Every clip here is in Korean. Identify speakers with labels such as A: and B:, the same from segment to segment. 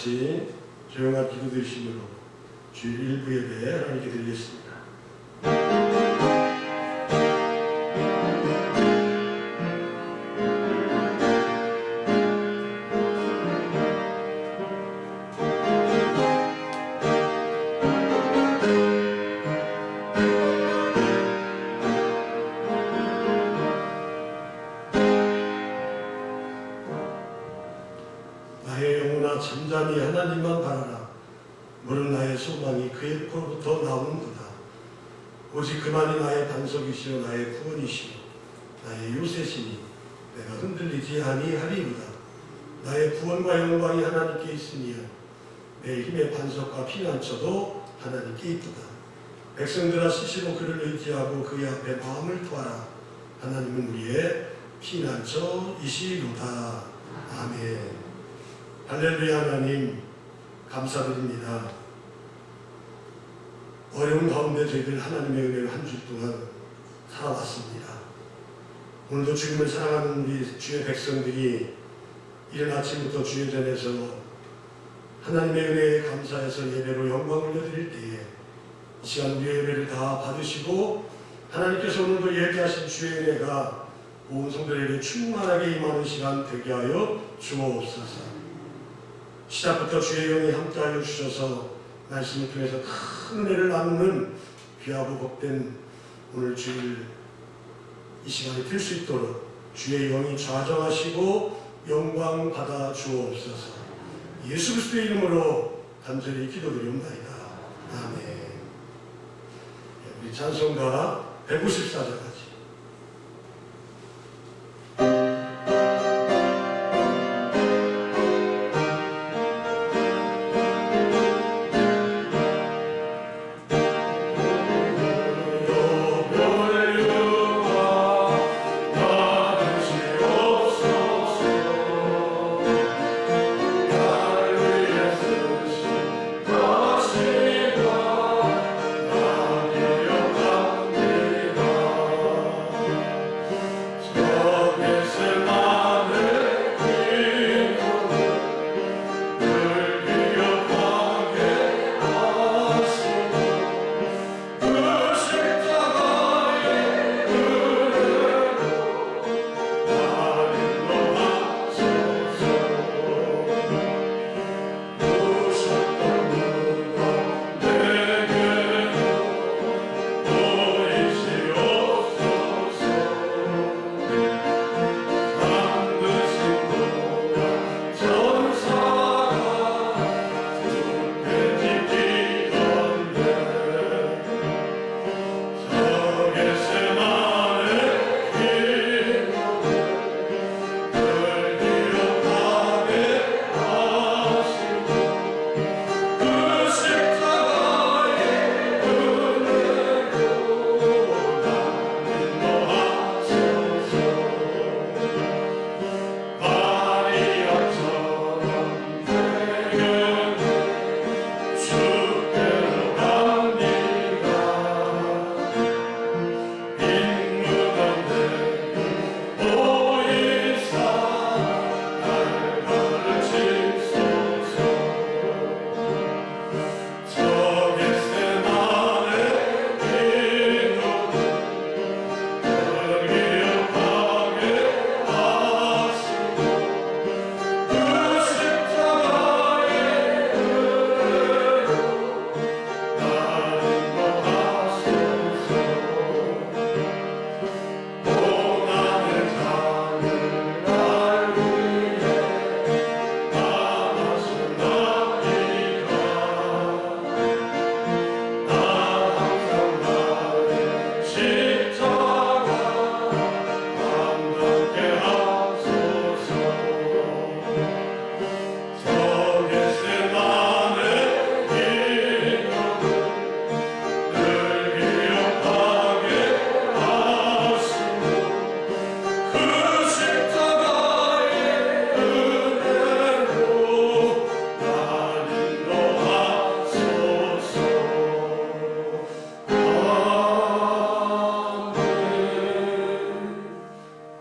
A: 같이 조용한 기도 드리심으로 주일 1부 예배 하나님께 드리겠습니다. 나의 영혼아 잠잠히 하나님만 바라라. 모든 나의 소망이 그의 코로부터 나오는도다. 오직 그만이 나의 반석이시요 나의 구원이시요 나의 요새시니 내가 흔들리지 아니하리이로다. 나의 구원과 영광이 하나님께 있으니요 내 힘의 반석과 피난처도 하나님께 있도다. 백성들아 스스로 그를 의지하고 그의 앞에 마음을 토하라. 하나님은 우리의 피난처이시로다. 아멘. 할렐루야. 하나님 감사드립니다. 어려운 가운데 저희들 하나님의 은혜로 한 주 동안 살아왔습니다. 오늘도 주님을 사랑하는 우리 주의 백성들이 이른 아침부터 주의 전에서 하나님의 은혜에 감사해서 예배로 영광 올려드릴 때에 이 시간 우리의 예배를 다 받으시고 하나님께서 오늘도 예비하신 주의 은혜가 온 성도들에게 충만하게 임하는 시간 되게 하여 주옵소서. 시작부터 주의 영이 함께하여 주셔서 말씀을 통해서 큰 은혜를 나누는 귀하고 복된 오늘 주일 이 시간에 들 수 있도록 주의 영이 좌정하시고 영광 받아 주옵소서. 예수 그리스도의 이름으로 간절히 기도드리옵나이다. 아멘. 우리 찬송가 154절까지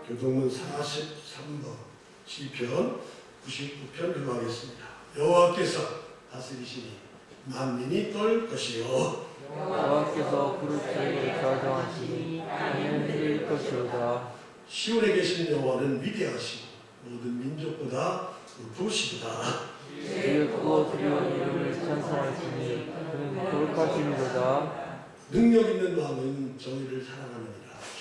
A: 교동문 43번 시편 99편 읽어가겠습니다. 여호와께서 다스리시니 만민이 떨 것이요
B: 여호와께서 그릇을 좌정하시니 땅은 흔들 것이로다.
A: 시온에 계신 여호와는 위대하시고 모든 민족보다 높으시도다.
B: 주의 크고 두려운 이름을 찬송하시니 그는 거룩하심이로다.
A: 능력 있는 왕은 정의를 사랑하느니라.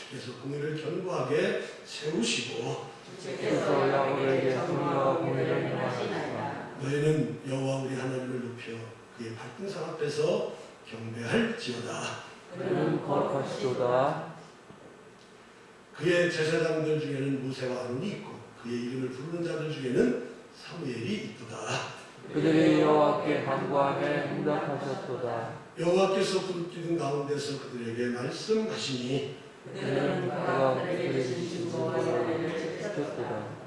A: 주께서 공의를 견고하게 세우시고
B: 주께서 야곱에게 공의와 공의를 행하시나이다.
A: 너희는 여호와 우리 하나님을 높여 그의 발등상 앞에서 경배할지어다.
B: 그는 거룩하시도다.
A: 그의 제사장들 중에는 모세와 아론이 있고 그의 이름을 부르는 자들 중에는 사무엘이 있도다.
B: 그들이 여호와께 간구하며 응답하셨도다.
A: 여호와께서 푸른 기둥 가운데서 그들에게 말씀하시니
B: 그들은 그가 그들에게 주신 것을 지켰도다.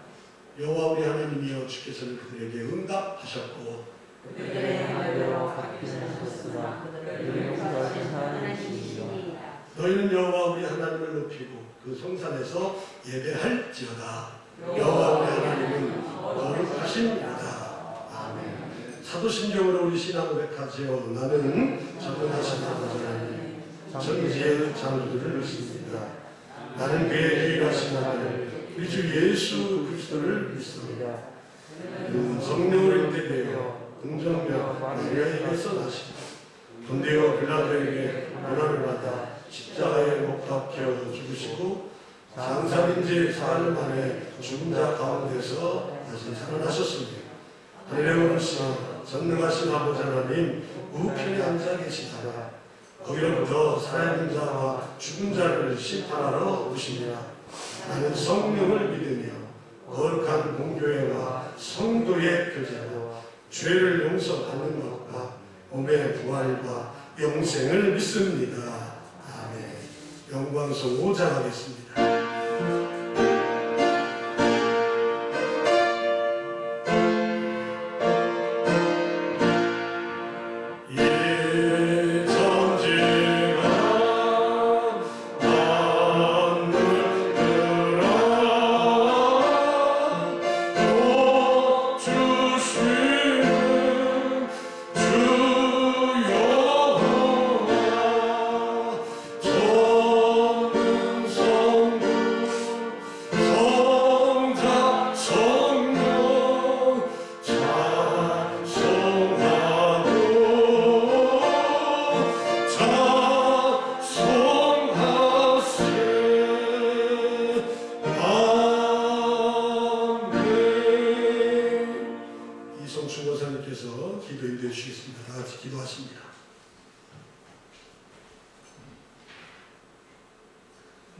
A: 여호와 우리 하나님이여 주께서는 그들에게 응답하셨고
B: 그들의 말대로 갚기는 하셨으나 그들의 용서하신 하나님이시니라.
A: 너희는 여호와 우리 하나님을 높이고 그 성산에서 예배할지어다. 여호와 우리 하나님은 거룩하십니다. 아멘. 사도신경으로 우리 신앙 고백하지요. 나는 전능하신 아버지 하나님 전지의 창조주를 믿습니다. 나는 그의 유일하신 아들 우리 주 예수 그리스도를 믿습니다. 그는 성령으로 잉태되어 동정녀 마리아에게서 나시고 본디오 빌라도에게 고난을 받아 십자가에 못 박혀 죽으시고 장사인 지 사흘 만에 죽은 자 가운데서 다시 살아나셨습니다. 하늘에 오르시어 전능하신 아버지 하나님 우편에 앉아 계시다가 거기로부터 살아있는 자와 죽은 자를 심판하러 오십니다. 나는 성령을 믿으며 거룩한 공교회와 성도의 교제와 죄를 용서받는 것과 몸의 부활과 영생을 믿습니다. 아멘. 영광송 5장 하겠습니다.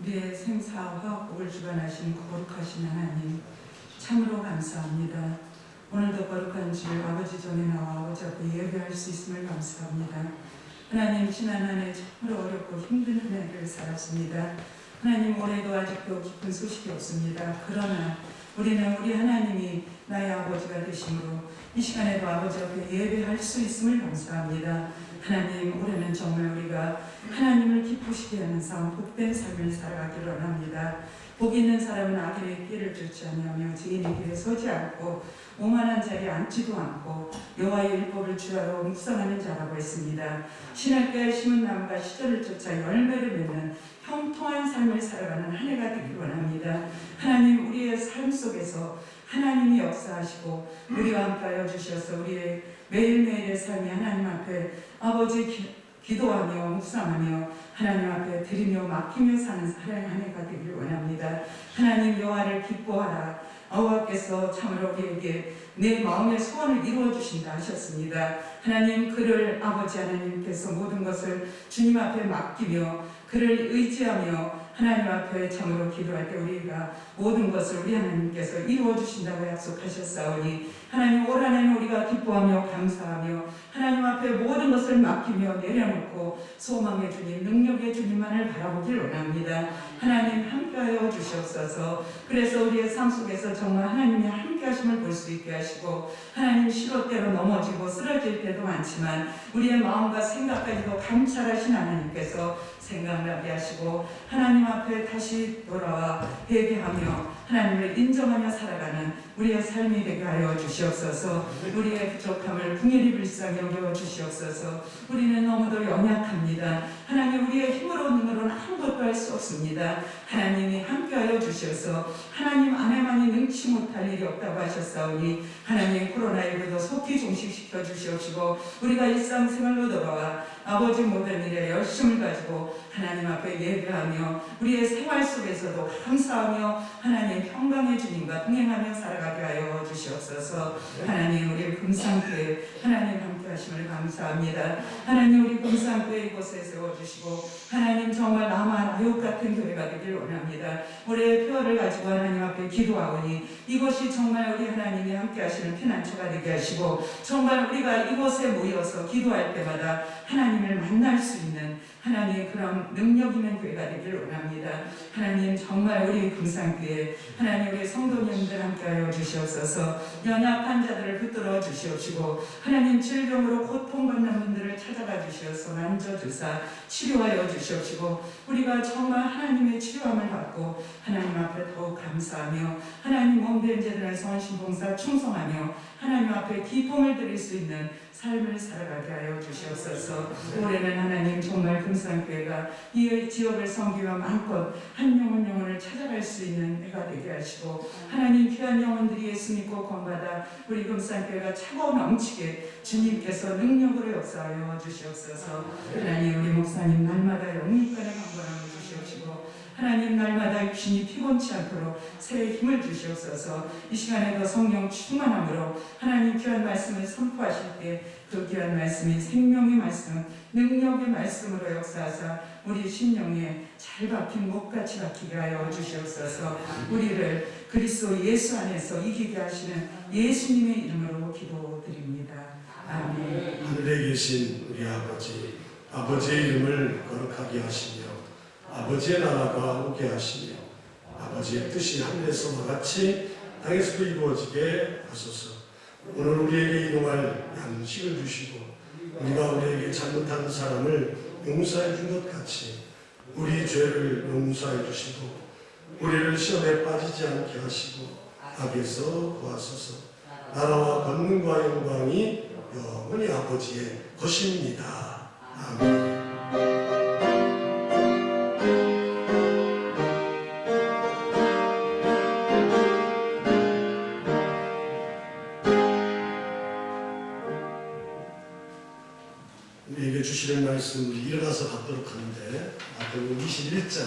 C: 우리의 생사와 화복을 주관하신 거룩하신 하나님 참으로 감사합니다. 오늘도 거룩한 주일 아버지 전에 나와 아버지 앞에 예배할 수 있음을 감사합니다. 하나님 지난 한 해 참으로 어렵고 힘든 한 해를 살았습니다. 하나님 올해도 아직도 기쁜 소식이 없습니다. 그러나 우리는 우리 하나님이 나의 아버지가 되심으로 이 시간에도 아버지 앞에 예배할 수 있음을 감사합니다. 하나님 올해는 정말 우리가 하나님을 기쁘시게 하는 삶, 복된 삶을 살아가기를 원합니다. 복 있는 사람은 악인의 길을 쫓지 아니하며 죄인의 길에 서지 않고 오만한 자리에 앉지도 않고 여호와의 율법을 주야로 묵상하는 자라고 했습니다. 신학교에 심은 나무가 시절을 쫓아 열매를 맺는 형통한 삶을 살아가는 한 해가 되기를 원합니다. 하나님 우리의 삶 속에서 하나님이 역사하시고 우리와 함께하여 주셔서 우리의 매일매일의 삶이 하나님 앞에 아버지 기도하며 묵상하며 하나님 앞에 드리며 맡기며 사는 사랑의 한 해가 되기를 원합니다. 하나님 여호와를 기뻐하라. 여호와께서 참으로 우리에게 내 마음의 소원을 이루어 주신다 하셨습니다. 하나님 그를 아버지 하나님께서 모든 것을 주님 앞에 맡기며 그를 의지하며 하나님 앞에 참으로 기도할 때 우리가 모든 것을 우리 하나님께서 이루어 주신다고 약속하셨사오니 하나님 올 한 해는 우리가 기뻐하며 감사하며 하나님 앞에 모든 것을 맡기며 내려놓고 소망의 주님, 능력의 주님만을 바라보길 원합니다. 하나님 함께하여 주시옵소서. 그래서 우리의 삶 속에서 정말 하나님이 함께 함께 하심을 볼 수 있게 하시고 하나님 시로때로 넘어지고 쓰러질 때도 많지만 우리의 마음과 생각까지도 감찰하신 하나님께서 생각나게 하시고 하나님 앞에 다시 돌아와 회개하며 하나님을 인정하며 살아가는 우리의 삶이 되게 하여 주시옵소서. 우리의 부족함을 궁일이 불쌍히 여겨 주시옵소서. 우리는 너무도 연약합니다. 하나님 우리의 힘으로 능으로는 아무것도 할 수 없습니다. 하나님이 함께하여 주셔서 하나님 안에만이 능치 못할 일이 없다고 하셨사오니 하나님 코로나19도 속히 종식시켜 주시옵시고 우리가 일상생활로 돌아와 아버지 모든 일에 열심을 가지고 하나님 앞에 예배하며 우리의 생활 속에서도 감사하며 하나님 평강의 주님과 동행하며 살아가게 하여 주시옵소서. 하나님 우리 금상교회 하나님 함께 하심을 감사합니다. 하나님 우리 금상교회 이곳에 세워주시고 하나님 정말 나만 아육 같은 교회가 되길 원합니다. 우리의 표를 가지고 하나님 앞에 기도하오니 이것이 정말 우리 하나님이 함께 하시는 피난처가 되게 하시고 정말 우리가 이곳에 모여서 기도할 때마다 하나님을 만날 수 있는 하나님의 그런 능력 있는 교회가 되길 원합니다. 하나님 정말 우리 금상교회 하나님 우리 성도님들 함께하여 주시옵소서. 연약한 자들을 붙들어 주시옵시고 하나님 질병으로 고통받는 분들을 찾아가 주시옵소서. 만져주사 치료하여 주시옵시고 우리가 정말 하나님의 치료함을 받고 하나님 앞에 더욱 감사하며 하나님 몸된 제들의 선신봉사 충성하며 하나님 앞에 기쁨을 드릴 수 있는 삶을 살아가게 하여 주시옵소서. 올해는 하나님 정말 금상교회가 이 지역을 섬기며 마음껏 한 영혼을 찾아갈 수 있는 해가 되게 하시고 하나님 귀한 영혼들이 예수 믿고 구원받아 우리 금상교회가 차고 넘치게 주님께서 능력으로 역사하여 주시옵소서. 하나님 우리 목사님 날마다 영육간의 강건함을 주시옵시고 하나님 날마다 육신이 피곤치 않도록 새해 힘을 주시옵소서. 이 시간에도 성령 충만함으로 하나님 귀한 말씀을 선포하실 때 그 귀한 말씀이 생명의 말씀, 능력의 말씀으로 역사하사 우리 심령에 잘 박힌 목같이 박히게 하여 주시옵소서. 우리를 그리스도 예수 안에서 이기게 하시는 예수님의 이름으로 기도드립니다. 아멘.
A: 하늘에 계신 우리 아버지, 아버지의 이름을 거룩하게 하시며 아버지의 나라가 오게 하시며 아버지의 뜻이 하늘에서와 같이 땅에서도 이루어지게 하소서. 오늘 우리에게 일용할 양식을 주시고 우리가 우리에게 잘못한 사람을 용서해 준 것 같이 우리 죄를 용서해 주시고 우리를 시험에 빠지지 않게 하시고 악에서 구하소서. 나라와 권능과 영광이 영원히 아버지의 것입니다. 아멘. 우리에게 주시는 말씀을 일어나서 받도록 하는데 마태복음 21장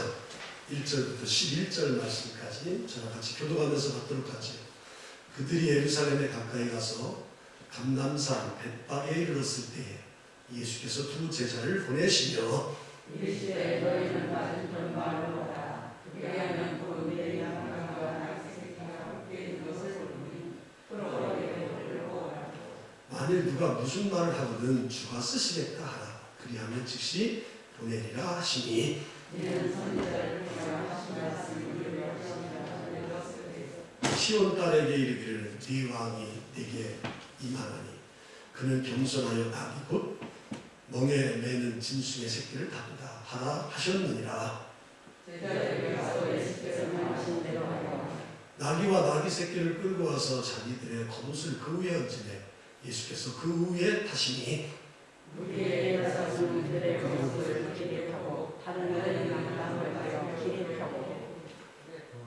A: 1절부터 11절 말씀까지 저와 같이 교도하면서 받도록 하죠. 그들이 예루살렘에 가까이 가서 감람산 벳박에 이르렀을 때에 예수께서 두 제자를 보내시며
B: 이르시되 너희는 받은 전말로다. 그리하면 그 위에 양과 낙새끼가 함께 있는 것을 보니 풀어버리게 돌려고 하라.
A: 만일 누가 무슨 말을 하거든 주가 쓰시겠다 하라. 그리하면 즉시 보내리라 하시니
B: 이는 선지자를 통하여 하신 말씀을
A: 시온 딸에게 이르기를 네 왕이 내게 임하나니 그는 겸손하여 낙이 곧 멍에 매는 짐승의 새끼를 다루다 하라 하셨느니라.
B: 제자들에게서 예수께서 명하신 대로 하여
A: 나귀와 나귀 새끼를 끌고 와서 자기들의 겉옷을 그 위에 얹으매 예수께서 그 위에 타시니
B: 무리에 가서는 그들의 겉옷을 길에 펴고 다른 그들이 남당을 가여 길에 펴고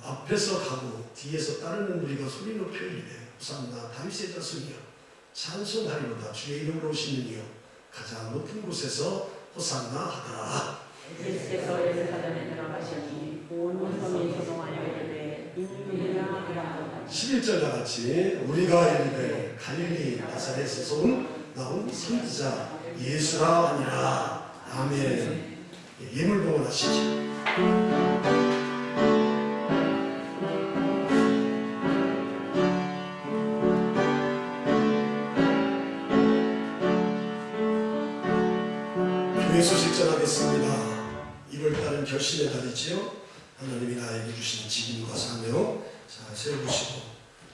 A: 앞에서 가고 뒤에서 따르는 무리가 소리 높여 이르되 호산나 다윗의 자손이여 찬송하리로다 주의 이름으로 오시는 이여 가장 높은 곳에서 호산나 하더라.
B: 예수께서 예루살렘에 들어가시니 온 성이 소동하여 이르되 인민이나 그라
A: 11절 같이 우리가 이르되 갈릴리 나사렛에서 나온 선지자 예수라 하니라. 아멘. 예물 봉헌하시죠. 교회 소식 전하겠습니다. 1월달은 결심의 달이지요. 하나님이 나에게 주신 직임과 사명 잘 세우시고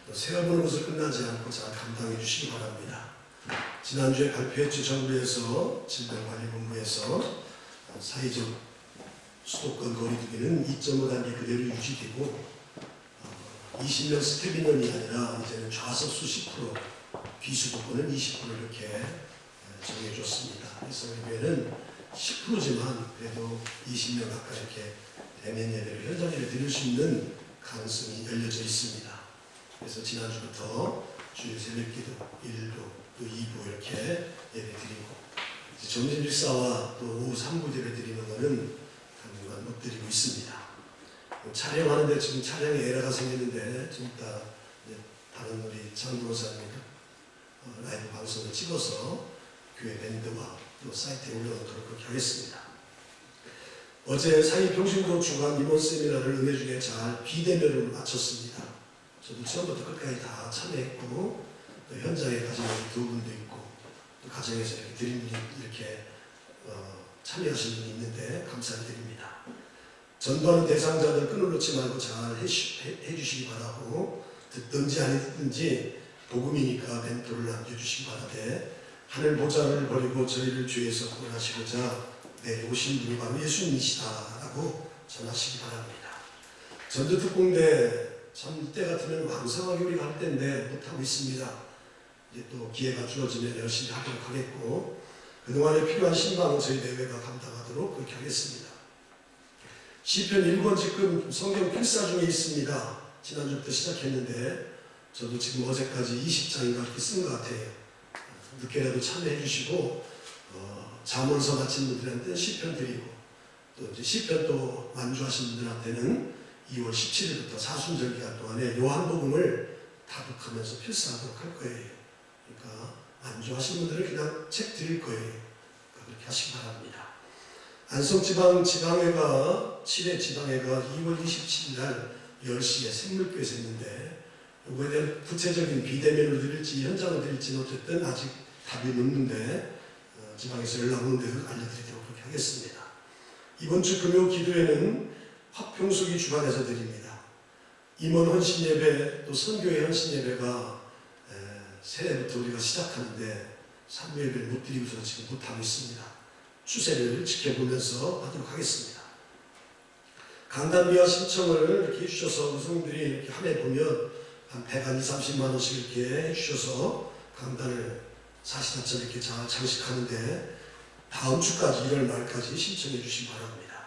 A: 또 세어보는 것을 끝나지 않고 잘 감당해 주시기 바랍니다. 지난주에 발표했죠. 정부에서 질병관리본부에서 사회적 수도권 거리두기는 2.5단계 그대로 유지되고 20년 스텝 인원이 아니라 이제는 좌석 수십 프로, 비수도권은 20% 이렇게 정해줬습니다. 그래서 이번에는 10%지만 그래도 20명 가까이 이렇게 대면 예배를 현장 예배 드릴 수 있는 가능성이 열려져 있습니다. 그래서 지난주부터 주일 새벽기도 1부, 또 2부 이렇게 예배 드리고 점심 식사와 또 오후 3부 예배 드리는 것은 당분간 못 드리고 있습니다. 촬영하는데 지금 촬영에 에러가 생기는데 좀 이따 다른 우리 장로사님이 라이브 방송을 찍어서 교회 밴드와 또 사이트에 올려놓도록 그렇게 하겠습니다. 어제 사회평신도 주간 임원 세미나를 은혜 중에 잘 비대면으로 마쳤습니다. 저도 처음부터 끝까지 다 참여했고 또 현장에 가신 두 분도 있고 또 가정에서 이렇게 드린 분이 이렇게 참여하신 분이 있는데 감사드립니다. 전도하는 대상자들 끈을 놓지 말고 잘 해주시기 바라고 듣든지 안 듣든지 복음이니까 멘토를 남겨주시기 바라되 하늘 보좌를 버리고 저희를 주에서 구원하시고자 내려오신 분이 바로 예수님이시다라고 전하시기 바랍니다. 전도특공대 참 이때 같으면 왕성하게 우리가 할 때인데 못하고 있습니다. 이제 또 기회가 주어지면 열심히 하도록 하겠고 그동안에 필요한 신방은 저희 내외가 감당하도록 그렇게 하겠습니다. 시편 1권 지금 성경 필사 중에 있습니다. 지난주부터 시작했는데 저도 지금 어제까지 20장인가 이렇게 쓴 것 같아요. 늦게라도 참여해 주시고 잠언서 마친 분들한테는 시편 드리고 또 이제 시편 또 완주하신 분들한테는 2월 17일부터 사순절 기간 동안에 요한복음을 다독하면서 필사하도록 할 거예요. 그러니까 완주하신 분들은 그냥 책 드릴 거예요. 그렇게 하시기 바랍니다. 안성지방 지방회가 7회 지방회가 2월 27일 날 10시에 생물교에서 했는데 이거에 대한 구체적인 비대면으로 드릴지 현장으로 드릴지는 어쨌든 아직 답이 없는데 지방에서 연락 오는 대로 알려드리도록 그렇게 하겠습니다. 이번 주 금요 기도회는 화평수기 주관에서 드립니다. 임원 헌신 예배 또 선교회 헌신 예배가 새해부터 우리가 시작하는데 사무 예배를 못 드리고서 지금 못하고 있습니다. 추세를 지켜보면서 하도록 하겠습니다. 강단비와 신청을 이렇게 해주셔서 우성들이 이렇게 한 해 보면 한 100만 30만 원씩 이렇게 해주셔서 강단을 사시나처럼 이렇게 잘 장식하는데 다음 주까지 1월 말까지 신청해 주시기 바랍니다.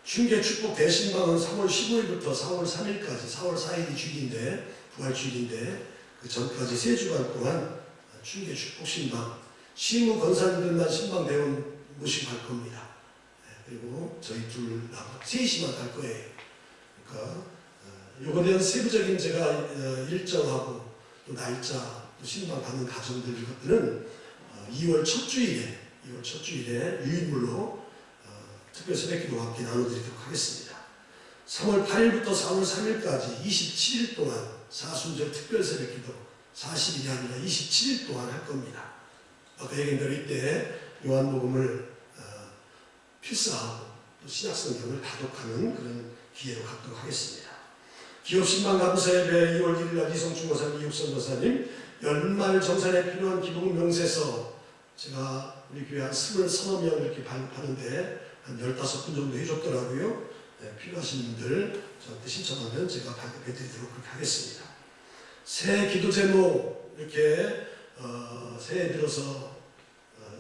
A: 춘계 축복 대신방은 3월 15일부터 4월 3일까지 4월 4일이 주일인데 부활주일인데 그 전까지 3주간 동안 춘계 축복 신방 시무 권사님들만 신방 대원 모시고 갈 겁니다. 그리고 저희 둘 셋이만 갈 거예요. 그러니까 요거에 대한 세부적인 제가 일정하고 또 날짜 또 신방 받는 가정들 이것들은 2월 첫 주일에 유인물로 특별 새벽기도와 함께 나눠드리도록 하겠습니다. 3월 8일부터 4월 3일까지 27일 동안 사순절 특별 새벽기도 40일이 아니라 27일 동안 할 겁니다. 아까 얘기한 대로 이때 요한복음을 필사하고 또 신약성경을 다독하는 그런 기회로 갖도록 하겠습니다. 기업신방 감사예배 2월 1일 날 이성중 권사님, 이육선 권사님 연말 정산에 필요한 기본 명세서 제가 우리 교회 한 23명 이렇게 발급하는데 한 15분 정도 해줬더라고요. 필요하신 분들 저한테 신청하면 제가 발급해드리도록 그렇게 하겠습니다. 새해 기도 제목 이렇게 새해 들어서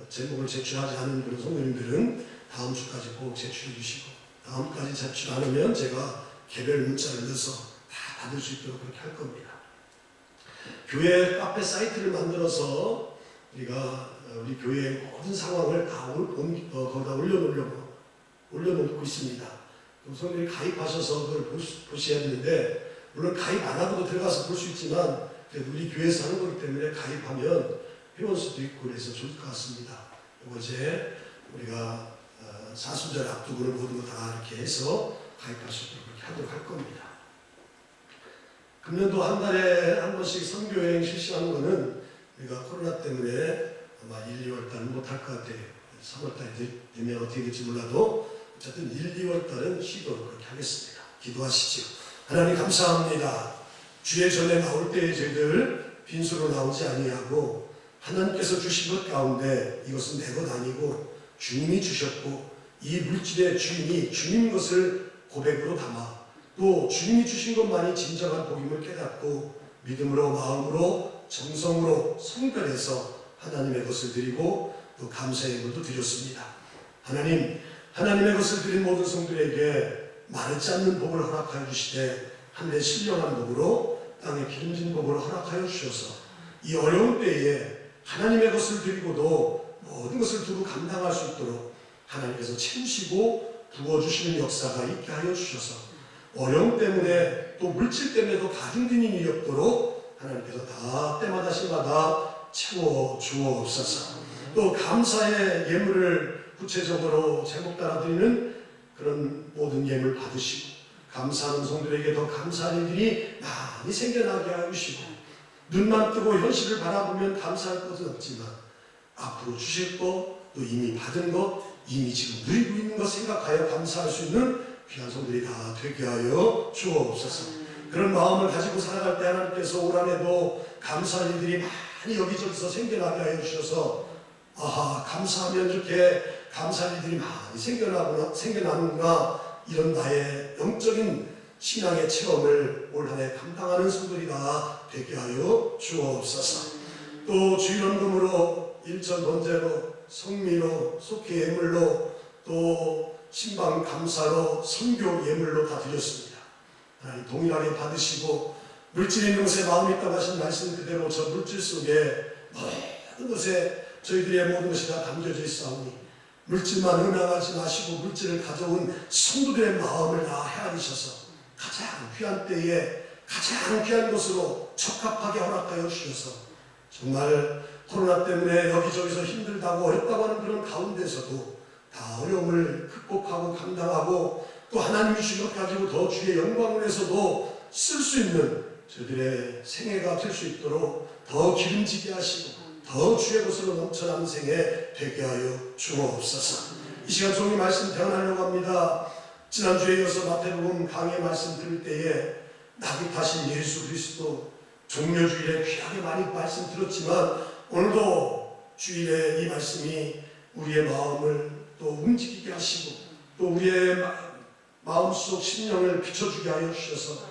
A: 제목을 제출하지 않은 그런 성도님들은 다음 주까지 꼭 제출해 주시고 다음까지 제출 않으면 제가 개별 문자를 넣어서 다 받을 수 있도록 그렇게 할 겁니다. 교회 카페 사이트를 만들어서 우리가 우리 교회의 모든 상황을 다 거기다 올려놓고 있습니다. 성도들이 가입하셔서 그걸 보셔야 되는데 물론 가입 안 하고도 들어가서 볼 수 있지만 그래도 우리 교회에서 하는 거기 때문에 가입하면 회원수도 있고 그래서 좋을 것 같습니다. 이거 이제 우리가 사순절 앞두고는 모든 거 다 이렇게 해서 가입할 수 있도록 그렇게 하도록 할 겁니다. 금년도 한 달에 한 번씩 선교여행 실시하는 거는 우리가 코로나 때문에 아마 1, 2월 달은 못할 것 같아요. 3월 달이 되면 어떻게 될지 몰라도 어쨌든 1, 2월 달은 시도를 그렇게 하겠습니다. 기도하시죠. 하나님 감사합니다. 주의 전에 나올 때에 저희들 빈수로 나오지 아니하고 하나님께서 주신 것 가운데 이것은 내 것 아니고 주님이 주셨고 이 물질의 주인이 주님 것을 고백으로 담아 또 주님이 주신 것만이 진정한 복임을 깨닫고 믿음으로 마음으로 정성으로 성별해서 하나님의 것을 드리고 또 감사의 것도 드렸습니다. 하나님의 것을 드린 모든 성들에게 마르지 않는 복을 허락하여 주시되 하늘의 신령한 복으로 땅에 기름진 복을 허락하여 주셔서 이 어려운 때에 하나님의 것을 드리고도 모든 것을 두고 감당할 수 있도록 하나님께서 채우시고 부어주시는 역사가 있게 하여 주셔서 어려움 때문에 또 물질 때문에도 가중되는 일이 없도록 하나님께서 다 때마다 시마다 채워 주옵소서. 또 감사의 예물을 구체적으로 제목 따라 드리는 그런 모든 예물 받으시고 감사하는 성들에게 더 감사한 일들이 많이 생겨나게 하여 주시고 눈만 뜨고 현실을 바라보면 감사할 것은 없지만 앞으로 주실 것 또 이미 받은 것 이미 지금 누리고 있는 것 생각하여 감사할 수 있는 귀한 성들이 다 되게 하여 주옵소서. 그런 마음을 가지고 살아갈 때 하나님께서 올 한해도 감사할 일들이 많이 여기저기서 생겨나게 하여 주셔서 아하 감사하면 이렇게 감사할 일들이 많이 생겨나는구나 이런 나의 영적인 신앙의 체험을 올 한해 감당하는 성들이 다 되게 하여 주옵소서. 또 주일원금으로 일천 번제로 성미로 속회 예물로 또 신방 감사로 선교 예물로 다 드렸습니다. 하나님 동일하게 받으시고 물질 있는 것에 마음이 있다고 하신 말씀 그대로 저 물질 속에 모든 것에 저희들의 모든 것이 다 담겨져 있사오니 물질만 은행하지 마시고 물질을 가져온 성도들의 마음을 다 헤아리셔서 가장 귀한 때에 가장 귀한 것으로 적합하게 허락하여 주셔서 정말 코로나 때문에 여기저기서 힘들다고 어렵다고 하는 그런 가운데서도 다 어려움을 극복하고 감당하고 또 하나님 주신 것 가지고 더 주의 영광을 위해서도 쓸 수 있는 저들의 생애가 될 수 있도록 더 기름지게 하시고 더 주의 것으로 넘쳐나는 생애 되게 하여 주옵소서. 이 시간 종이 말씀 대언하려고 합니다. 지난주에 이어서 마태복음 강의 말씀 들을 때에 낙이 타신 예수 그리스도 종려주일에 귀하게 많이 말씀 들었지만 오늘도 주일에 이 말씀이 우리의 마음을 또 움직이게 하시고 또 우리의 마음속 심령을 비춰주게 하여 주셔서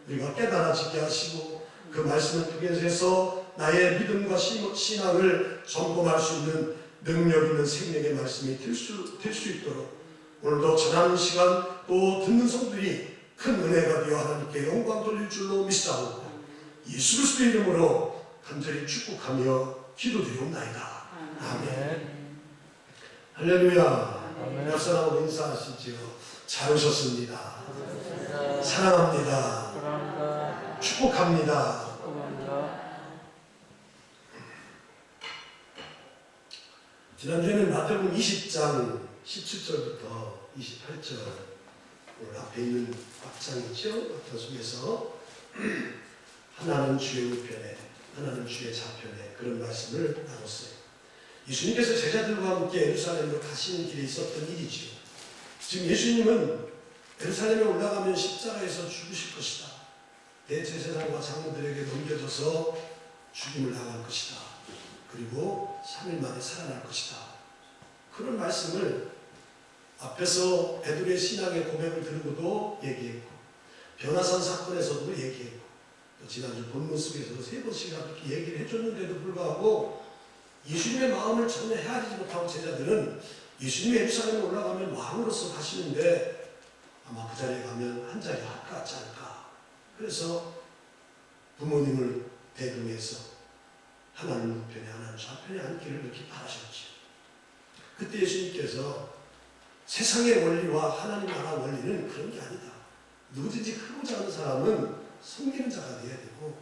A: 우리가 깨달아지게 하시고 그 말씀을 통해서 나의 믿음과 신앙을 점검할 수 있는 능력 있는 생명의 말씀이 될 수 있도록 오늘도 전하는 시간 또 듣는 성들이 큰 은혜가 되어 하나님께 영광 돌릴 줄로 믿사오고 예수 그리스도의 이름으로 간절히 축복하며 기도드리옵나이다. 아멘. 할렐루야. 역사하고 인사하시지요. 잘 오셨습니다. 사랑합니다. 축복합니다. 지난주에는 마태복음 20장 17절부터 28절 오늘 앞에 있는 앞장이죠. 어떤 속에서 하나는 주의 우편에 하나는 주의 좌편에 그런 말씀을 나눴어요. 예수님께서 제자들과 함께 예루살렘으로 가시는 길에 있었던 일이지요. 지금 예수님은 예루살렘에 올라가면 십자가에서 죽으실 것이다. 대제사장과 장로들에게 넘겨져서 죽임을 당할 것이다. 그리고 3일 만에 살아날 것이다. 그런 말씀을 앞에서 베드로의 신앙의 고백을 들고도 얘기했고 변화산 사건에서도 얘기했고 또 지난주 본문 속에서도 3번씩이나 그렇게 얘기를 해줬는데도 불구하고 예수님의 마음을 전혀 헤아리지 못하고 제자들은 예수님이 예루살렘에 올라가면 왕으로서 가시는데 아마 그 자리에 가면 한 자리 아깝지 않을까. 그래서 부모님을 대동해서 하나는 우편에 하나는 좌편에 앉기를 이렇게 바라셨죠. 그때 예수님께서 세상의 원리와 하나님 나라 원리는 그런 게 아니다. 누구든지 크고자 하는 사람은 섬기는 자가 되어야 되고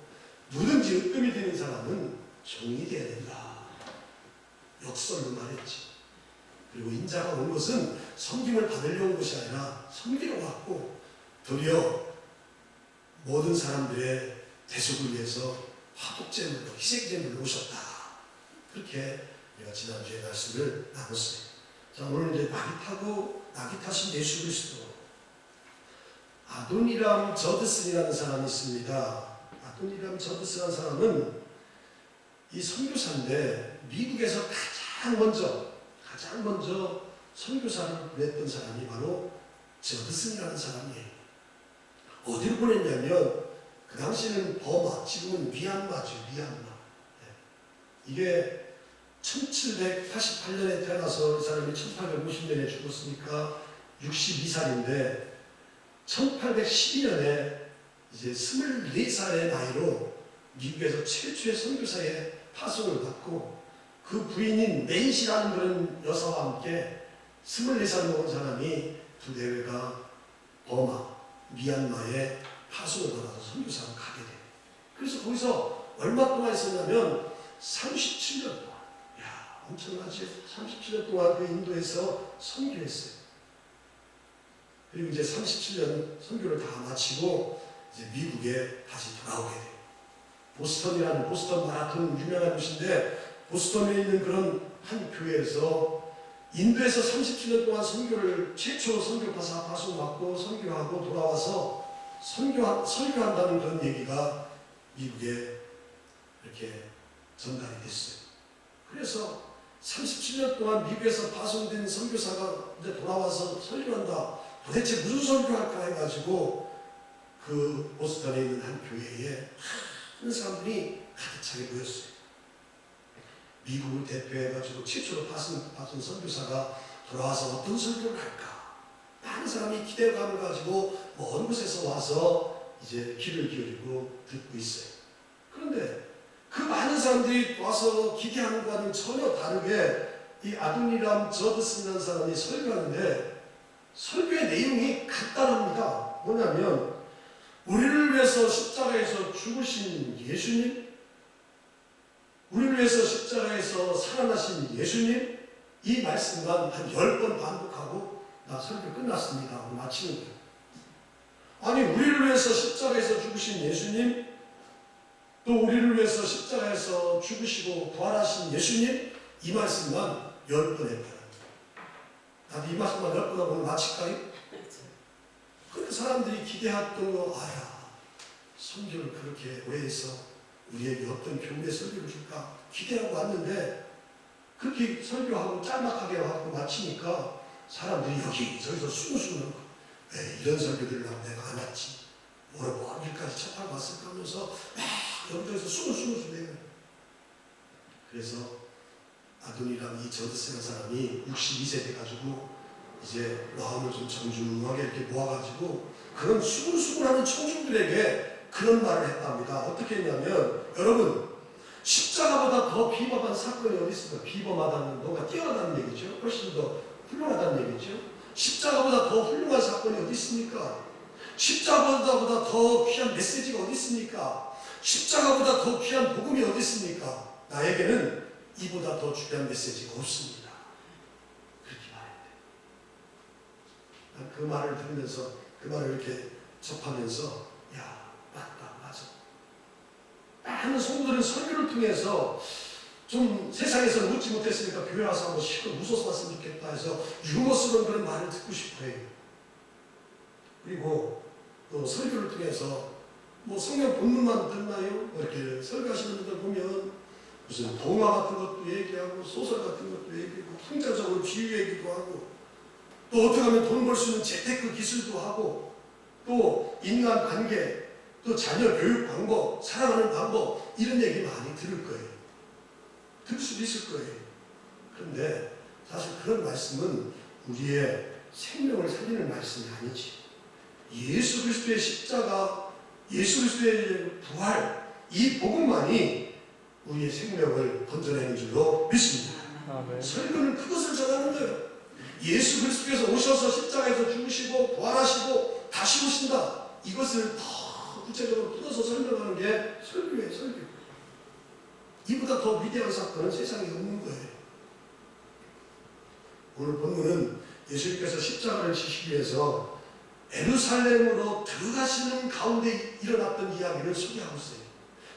A: 누구든지 으뜸이 되는 사람은 종이 되어야 된다. 역설로 말했지. 그리고 인자가 온 것은 섬김을 받으려고 온 것이 아니라 섬기려고 왔고 도리어 모든 사람들의 대속을 위해서 화독제물로 희생제물로 오셨다. 그렇게 우리가 지난주에 말씀을 나눴어요. 자, 오늘 이제 낙이 타신 예수 그리스도 아도니람 저드슨이라는 사람이 있습니다. 아도니람 저드스라는 사람은 이 선교사인데 미국에서 가장 먼저 선교사를 보냈던 사람이 바로 저드슨이라는 사람이에요. 어디로 보냈냐면 그 당시에는 버마, 지금은 미얀마죠. 미얀마. 이게 1788년에 태어나서 이 사람이 1850년에 죽었으니까 62살인데 1812년에 이제 24살의 나이로 미국에서 최초의 선교사의 파송을 받고 그 부인인 낸시라는 그런 여사와 함께 24살 먹은 사람이 두 대회가 버마, 미얀마에 파송을 받아서 선교사로 가게 돼요. 그래서 거기서 얼마 동안 있었냐면 37년 동안, 야 엄청나지? 37년 동안 그 인도에서 선교했어요. 그리고 이제 37년 선교를 다 마치고 이제 미국에 다시 돌아오게 돼요. 보스턴이라는 보스턴 마라톤 유명한 곳인데 보스턴에 있는 그런 한 교회에서 인도에서 37년 동안 선교를 최초 선교파사 파송받고 선교하고 돌아와서 설교한다는 그런 얘기가 미국에 이렇게 전달이 됐어요. 그래서 37년 동안 미국에서 파송된 선교사가 이제 돌아와서 설교한다. 도대체 무슨 설교할까 해가지고 그 보스턴에 있는 한 교회에 많은 사람들이 가득 차게 모였어요. 미국을 대표해가지고 최초로 파송 선교사가 돌아와서 어떤 설교를 할까? 많은 사람이 기대감을 가지고 먼 곳에서 와서 이제 귀를 기울이고 듣고 있어요. 그런데 그 많은 사람들이 와서 기대하는 것과는 전혀 다르게 이 아도니람 저드슨이라는 사람이 설교하는데 설교의 내용이 간단합니다. 뭐냐면 우리를 위해서 십자가에서 죽으신 예수님, 우리를 위해서 십자가에서 살아나신 예수님, 이 말씀만 한 10번 반복하고 나 설교 끝났습니다 하고 마치는 거예요. 아니 우리를 위해서 십자가에서 죽으신 예수님, 또 우리를 위해서 십자가에서 죽으시고 부활하신 예수님, 이 말씀만 10번 했다. 나도 이 말씀만 10번 하고 마칠까요? 그런데 사람들이 기대했던 거, 아야 선교를 그렇게 오래 해서 우리에게 어떤 교훈의 설교를 줄까 기대하고 왔는데 그렇게 설교하고 짤막하게 하고 마치니까 사람들이 여기저기서 수근수근 왜 이런 설교들을 하고 내가 안 왔지, 뭐라고 어디까지 접하고 왔을까 하면서 막 여기저기서 수근수근. 그래서 아도니람 이 저드스라는 사람이 62세 돼가지고 이제 마음을 좀 정중하게 이렇게 모아가지고 그런 수근수근하는 청중들에게 그런 말을 했답니다. 어떻게 했냐면, 여러분 십자가보다 더 비범한 사건이 어디 있습니까? 비범하다는 뭔가 뛰어나다는 얘기죠. 훨씬 더 훌륭하다는 얘기죠. 십자가보다 더 훌륭한 사건이 어디 있습니까? 십자가보다 더 귀한 메시지가 어디 있습니까? 십자가보다 더 귀한 복음이 어디 있습니까? 나에게는 이보다 더 중요한 메시지가 없습니다. 그렇게 말했대요. 그 말을 들으면서, 그 말을 이렇게 접하면서, 야, 맞다, 맞아. 많은 성도들은 설교를 통해서 좀 세상에서 웃지 못했으니까 교회 와서 한번 실컷 웃어서 왔으면 좋겠다 해서 유머스러운 그런 말을 듣고 싶어 해요. 그리고 또 설교를 통해서 뭐 성경 본문만 듣나요? 이렇게 설교하시는 분들 보면 무슨 동화 같은 것도 얘기하고 소설 같은 것도 얘기하고 풍자적으로 비유 얘기도 하고 또 어떻게 하면 돈 벌 수 있는 재테크 기술도 하고 또 인간 관계, 또 자녀 교육 방법, 살아가는 방법, 이런 얘기 많이 들을 거예요. 들을 수도 있을 거예요. 그런데 사실 그런 말씀은 우리의 생명을 살리는 말씀이 아니지. 예수 그리스도의 십자가, 예수 그리스도의 부활, 이 복음만이 우리의 생명을 건져내는 줄로 믿습니다.
D: 아멘.
A: 설교는 그것을 전하는 거예요. 예수 그리스도께서 오셔서 십자가에서 죽으시고 부활하시고 다시 오신다. 이것을 더 구체적으로 풀어서 설명하는 게 설교예요. 설교. 이보다 더 위대한 사건은 세상에 없는 거예요. 오늘 본문은 예수님께서 십자가를 지시기 위해서 예루살렘으로 들어가시는 가운데 일어났던 이야기를 소개하고 있어요.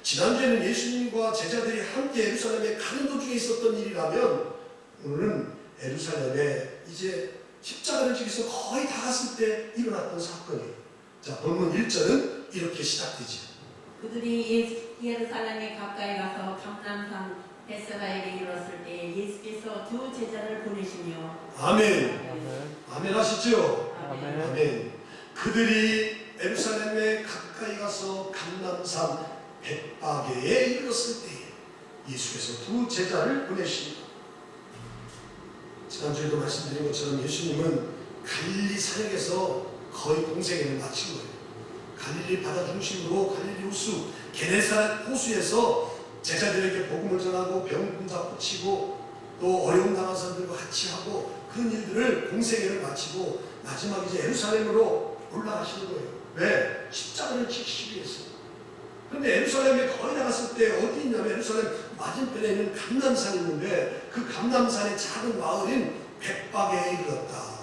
A: 지난주에는 예수님과 제자들이 함께 예루살렘에 가는 도중에 있었던 일이라면 오늘은 예루살렘에 이제 십자가를 지기서 거의 다 갔을 때 일어났던 사건이에요. 자, 본문 1절은 이렇게 시작되죠.
B: 그들이 예루살렘에 가까이 가서 감람산 베스바에게 이르렀을 때 예수께서 두 제자를 보내시며
A: 아멘. 아멘 하시죠?
B: 아멘.
A: 아멘. 그들이 예루살렘에 가까이 가서 감람산 벳바게에 이르렀을 때 예수께서 두 제자를 보내십니다. 지난주에도 말씀드린 것처럼 예수님은 갈릴리 사역에서 거의 공생애를 마친 거예요. 갈릴리 바다 중심으로 갈릴리 호수, 게네사렛 호수에서 제자들에게 복음을 전하고 병든 자 고치고 또 어려움 당한 사람들과 같이 하고 그런 일들을 공생애를 마치고 마지막 이제 예루살렘으로 올라가시는 거예요. 왜? 십자가를 지키기 위해서. 그런데 예루살렘에 거의 나갔을 때 어디 있냐면 예루살렘 맞은편에 있는 감람산이 있는데 그 감람산의 작은 마을인 벳바게에 이르렀다.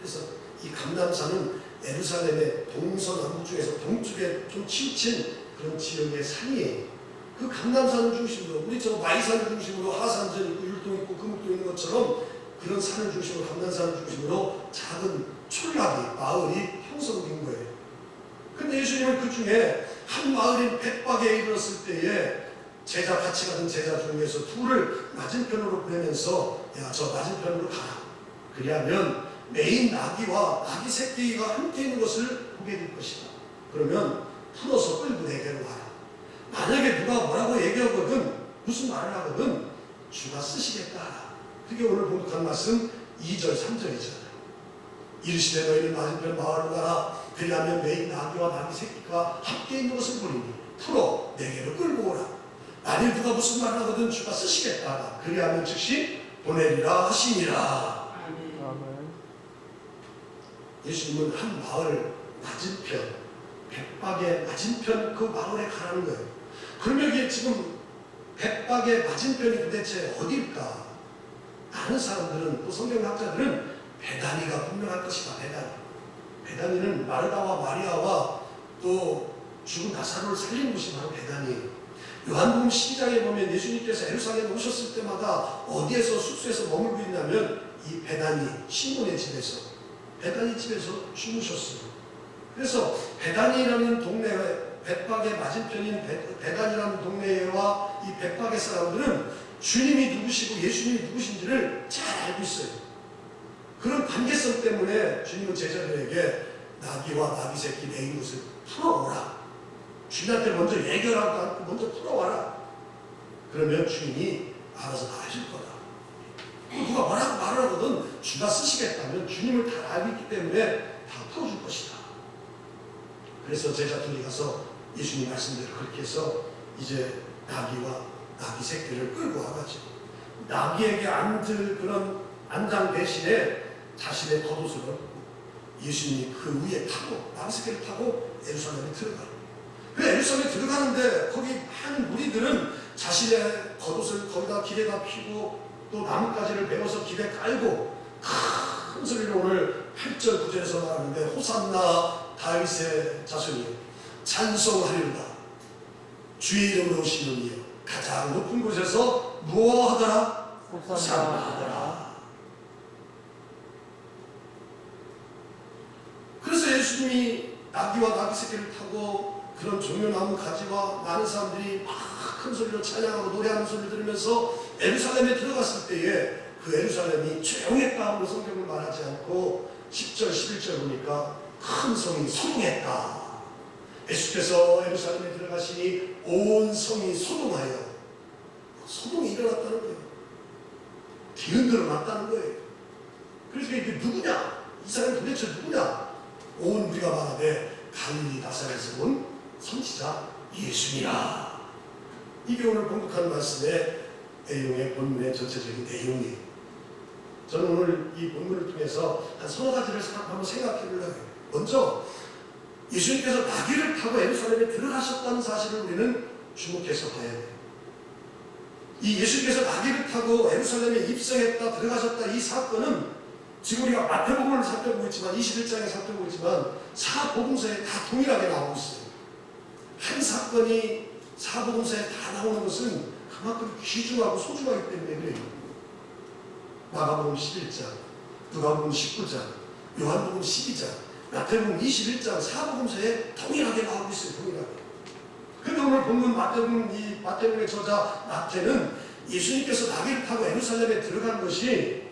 A: 그래서 이 감람산은 예루살렘의 동서남북 중에서 동쪽에 좀 치우친 그런 지역의 산이에요. 그 감람산을 중심으로 우리 저 마이산을 중심으로 하산전 있고 율동 있고 금옥도 있는 것처럼 그런 산을 중심으로 감람산을 중심으로 작은 촌락이 마을이 형성된 거예요. 근데 예수님은 그 중에 한 마을인 벳바게에 이르렀을 때에 제자 같이 가던 제자 중에서 둘을 맞은편으로 보내면서 야, 저 맞은편으로 가라. 그리하면 메인 나귀와 나귀 새끼가 함께 있는 것을 보게 될 것이다. 그러면 풀어서 끌고 내게로 와라. 만약에 누가 뭐라고 얘기하거든 무슨 말을 하거든 주가 쓰시겠다. 그게 오늘 봉독한 말씀 2절 3절이잖아요. 이르시되 너희는 맞은편 마을로 가라. 그리하면 메인 나귀와 나귀 새끼가 함께 있는 것을 보리니 풀어 내게로 끌고 오라. 만일 누가 무슨 말을 하거든 주가 쓰시겠다. 그리하면 즉시 보내리라 하시니라. 예수님은 한 마을 맞은편, 벳바게 맞은편 그 마을에 가라는 거예요. 그러면 이게 지금 벳바게 맞은편이 도대체 어디일까? 많은 사람들은 또 성경학자들은 베다니가 분명할 것이다. 베다니는 마르다와 마리아와 또 죽은 나사로를 살린 곳이 바로 베다니예요. 요한복음 12장에 보면 예수님께서 예루살렘에 오셨을 때마다 어디에서 숙소에서 머물고 있냐면 이 베다니 시몬의 집에서 베다니 집에서 주무셨어요. 그래서 베다니라는 동네, 벳바게 맞은편인 베다니라는 동네와 이 벳바게 사람들은 주님이 누구시고 예수님이 누구신지를 잘 알고 있어요. 그런 관계성 때문에 주님은 제자들에게 나귀와 나귀 새끼 내인 것을 풀어오라. 주님한테 먼저 얘기하라고 않고 먼저 풀어와라. 그러면 주님이 알아서 다 하실 거다. 누가 뭐라고 말을 하거든 주가 쓰시겠다면 주님을 다 알고 있기 때문에 다 풀어줄 것이다. 그래서 제자들이 가서 예수님 말씀대로 그렇게 해서 이제 나귀와 나귀 새끼를 끌고 와가지고 나귀에게 앉을 그런 안장 대신에 자신의 겉옷을 얻고 예수님이 그 위에 타고 나귀 새끼를 타고 예루살렘에 들어가요. 그 예루살렘에 들어가는데 거기 한 무리들은 자신의 겉옷을 거기다 길에다 피고 또 나뭇가지를 베어서 길에 깔고 큰 소리로 오늘 8절 9절에서 말하는데 호산나 다윗의 자손이여 찬송하리로다. 주의 이름으로 오시는 이여 가장 높은 곳에서 무엇하더라? 호산나하더라. 그래서 예수님이 나귀와 나귀 새끼를 타고 그런 종려나무 가지와 많은 사람들이 막 큰 소리로 찬양하고 노래하는 소리를 들으면서 예루살렘에 들어갔을 때에 그 예루살렘이 조용했다고 성경을 말하지 않고 10절 11절 보니까 큰 성이 소동했다. 예수께서 예루살렘에 들어가시니 온 성이 소동하여 소동이 일어났다는 거예요. 뒤흔들어 놨다는 거예요. 그래서 이게 누구냐? 이 사람이 도대체 누구냐? 온 우리가 말하되 갈릴리 나사렛에서 온 선지자 예수니라. 이게 오늘 봉독한 말씀의 내용의 본문의 전체적인 내용이에요. 저는 오늘 이 본문을 통해서 한 서너 가지를 한번 생각해 보려고 해요. 먼저 예수님께서 나귀를 타고 예루살렘에 들어가셨다는 사실을 우리는 주목해서 봐야 돼요. 이 예수님께서 나귀를 타고 예루살렘에 입성했다 들어가셨다 이 사건은 지금 우리가 마태복음을 살펴보고 있지만 21장에 살펴보고 있지만 사복음서에 다 동일하게 나오고 있어요. 한 사건이 사복음서에 다 나오는 것은 그만큼 귀중하고 소중하기 때문에 그래요. 마가복음 11장, 누가복음 19장, 요한복음 12장 마태복음 21장 사복음서에 동일하게 나오고 있어요. 동일하게. 근데 오늘 본문 마태복음의 저자 마태는 예수님께서 나귀를 타고 예루살렘에 들어간 것이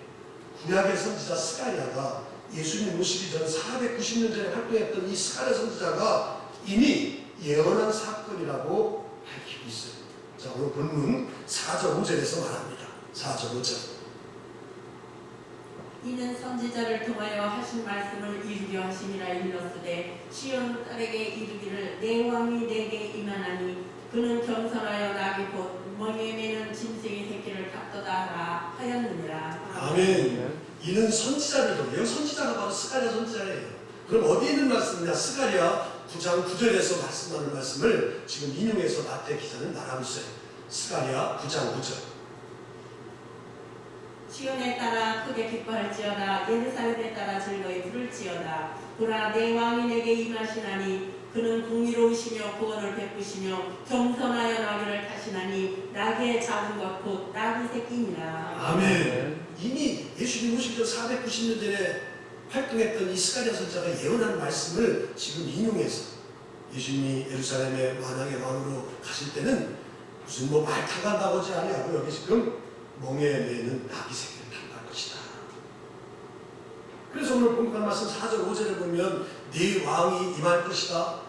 A: 구약의 선지자 스가랴가 예수님 오시기 전 490년 전에 활동했던 이 스가랴 선지자가 이미 예언한 사건이라고 밝히고 있어요. 자, 오늘 본문 4절 5절에서 말합니다. 4절 5절.
B: 이는 선지자를 통하여 하신 말씀을 이루려 하심이라 일렀으되 시온 딸에게 이르기를 내 왕이 내게 임하나니 그는 겸손하여 나귀 곧 멍에 매는 짐승의 새끼를 탑도다 하라 하였느니라.
A: 아멘. 이는 선지자를 통하여 선지자가 바로 스가랴 선지자예요. 그럼 어디 있는 말씀이냐? 스가랴 9장 9절에서 말씀하는 말씀을 지금 인용해서 마태 기자는 말하고 있어요. 스가랴 9장 9절.
B: 시온에 따라 크게 기뻐할지어다 예루살렘에 따라 즐거이 부를지어다. 보라 내 왕이 내게 임하시나니 그는 공의로우시며 구원을 베푸시며 겸손하여 나귀를 타시나니 나귀의 작은 것 곧 나귀 새끼니라.
A: 아멘. 이미 예수님 오시기 전 490년 전에 활동했던 이 스가랴 선지자가 예언한 말씀을 지금 인용해서 예수님이 예루살렘의 만왕의 왕으로 가실 때는 무슨 뭐 말 타고 나오지 아니하고 여기 지금 멍에 매는 나귀 새끼를 타고 갈 것이다. 그래서 오늘 본문의 말씀 4절 5절에 보면 네 왕이 임할 것이다.